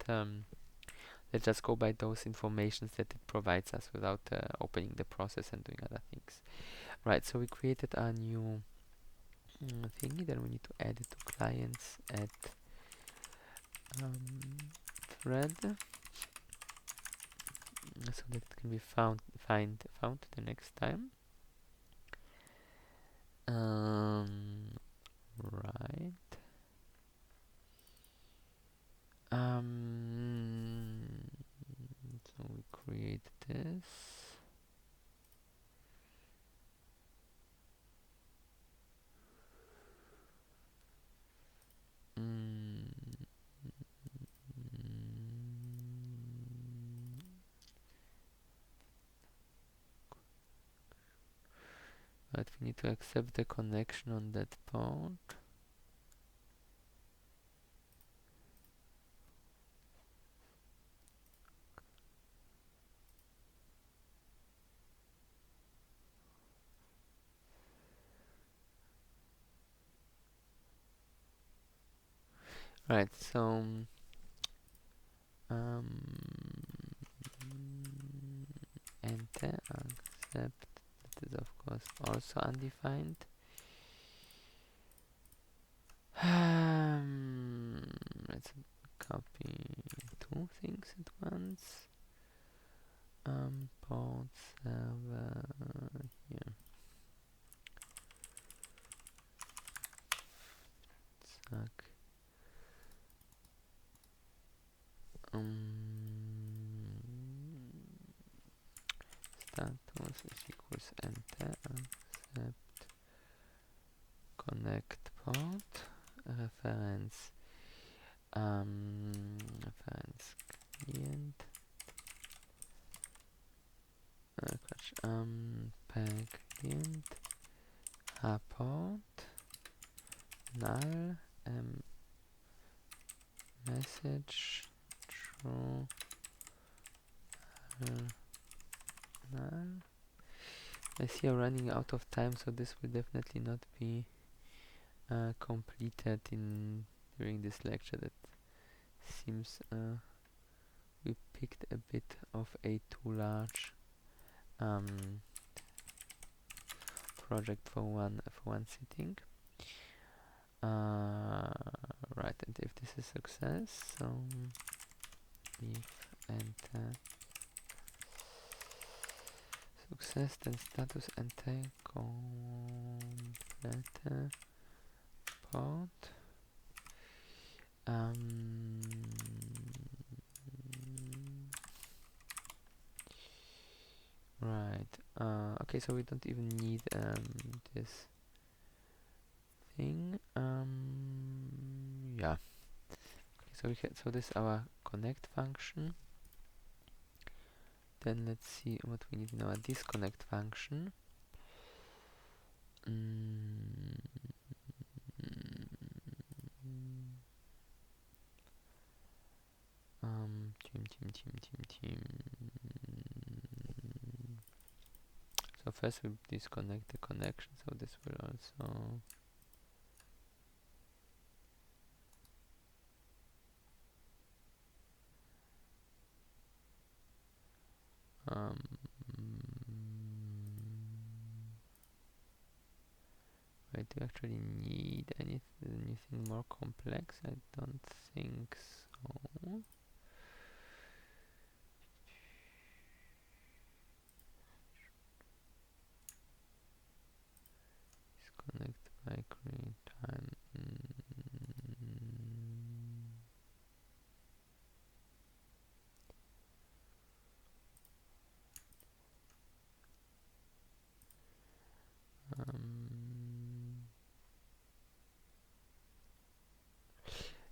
let's just go by those informations that it provides us without opening the process and doing other things. Right, so we created a new thingy, then we need to add it to clients at thread, so that it can be found the next time. Right. So we create this. But we need to accept the connection on that port. Right, so enter accept, that is of course also undefined. Let's copy two things at once. Port server here. Zack. Status is equals enter accept connect port reference reference client peg client port null message true null. I see I'm running out of time, so this will definitely not be completed during this lecture. That seems we picked a bit of a too large project for one sitting. Right, and if this is success, so if enter success, then status enter complete port. Right. Okay, so we don't even need this thing. Yeah. Okay, so so this is our connect function. Then let's see what we need in our disconnect function. Team. So first we disconnect the connection, so this will also Wait, do you actually need anything more complex? I don't think so. Disconnect by create time.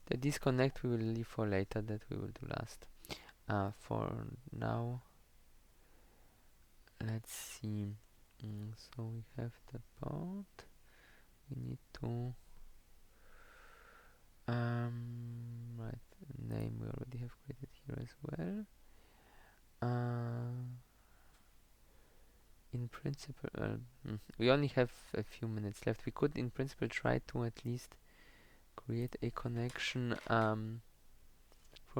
The disconnect we will leave for later, that we will do last. For now, let's see. So we have the port. We need to right, name we already have created here as well. In principle, we only have a few minutes left. We could, in principle, try to at least create a connection from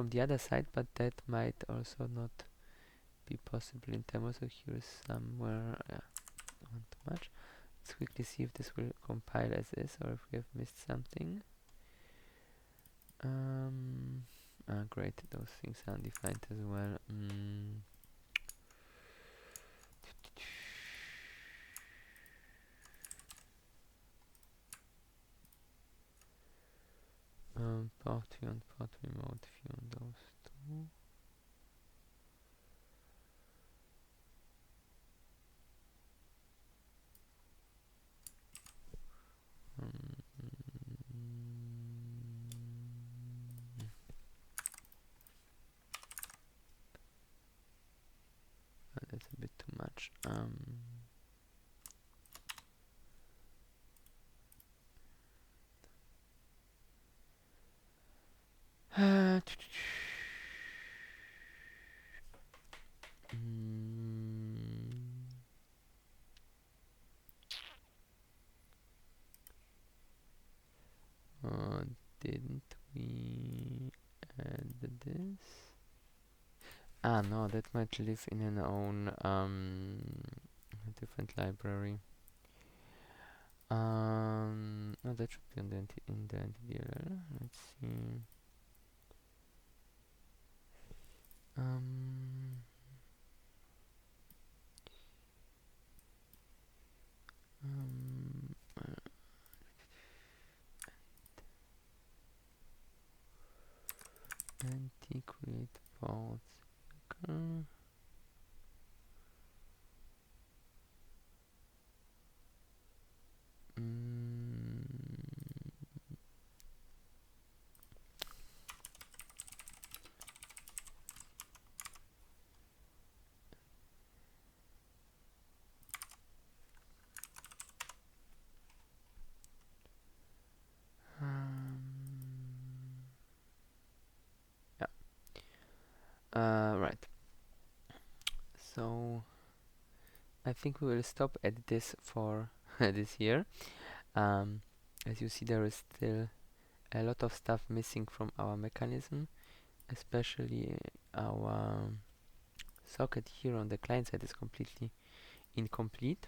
the other side, but that might also not be possible in time. Also, here is somewhere, not too much. Let's quickly see if this will compile as is or if we have missed something. Great, those things are undefined as well. Port view and port remote view, those two. That's a bit too much. Didn't we add this? No, that might live in an own different library. No, that should be on the in the NTDLL. Let's see. NT create ports. Right. So I think we will stop at this for this year. As you see, there is still a lot of stuff missing from our mechanism, especially our socket here on the client side is completely incomplete.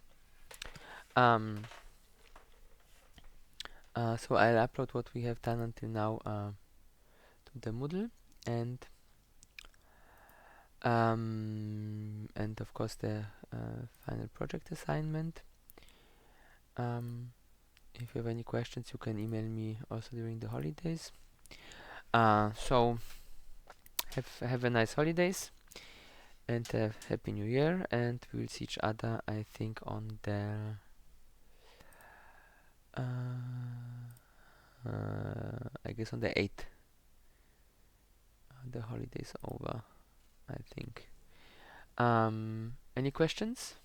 So I'll upload what we have done until now to the Moodle, and of course the final project assignment. If you have any questions, you can email me also during the holidays. So have a nice holidays and happy new year, and we will see each other, I think, on the I guess on the 8th. The holidays over, I think. Any questions?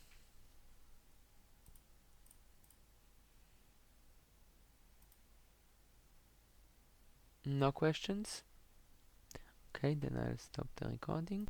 No questions? Okay, then I'll stop the recording.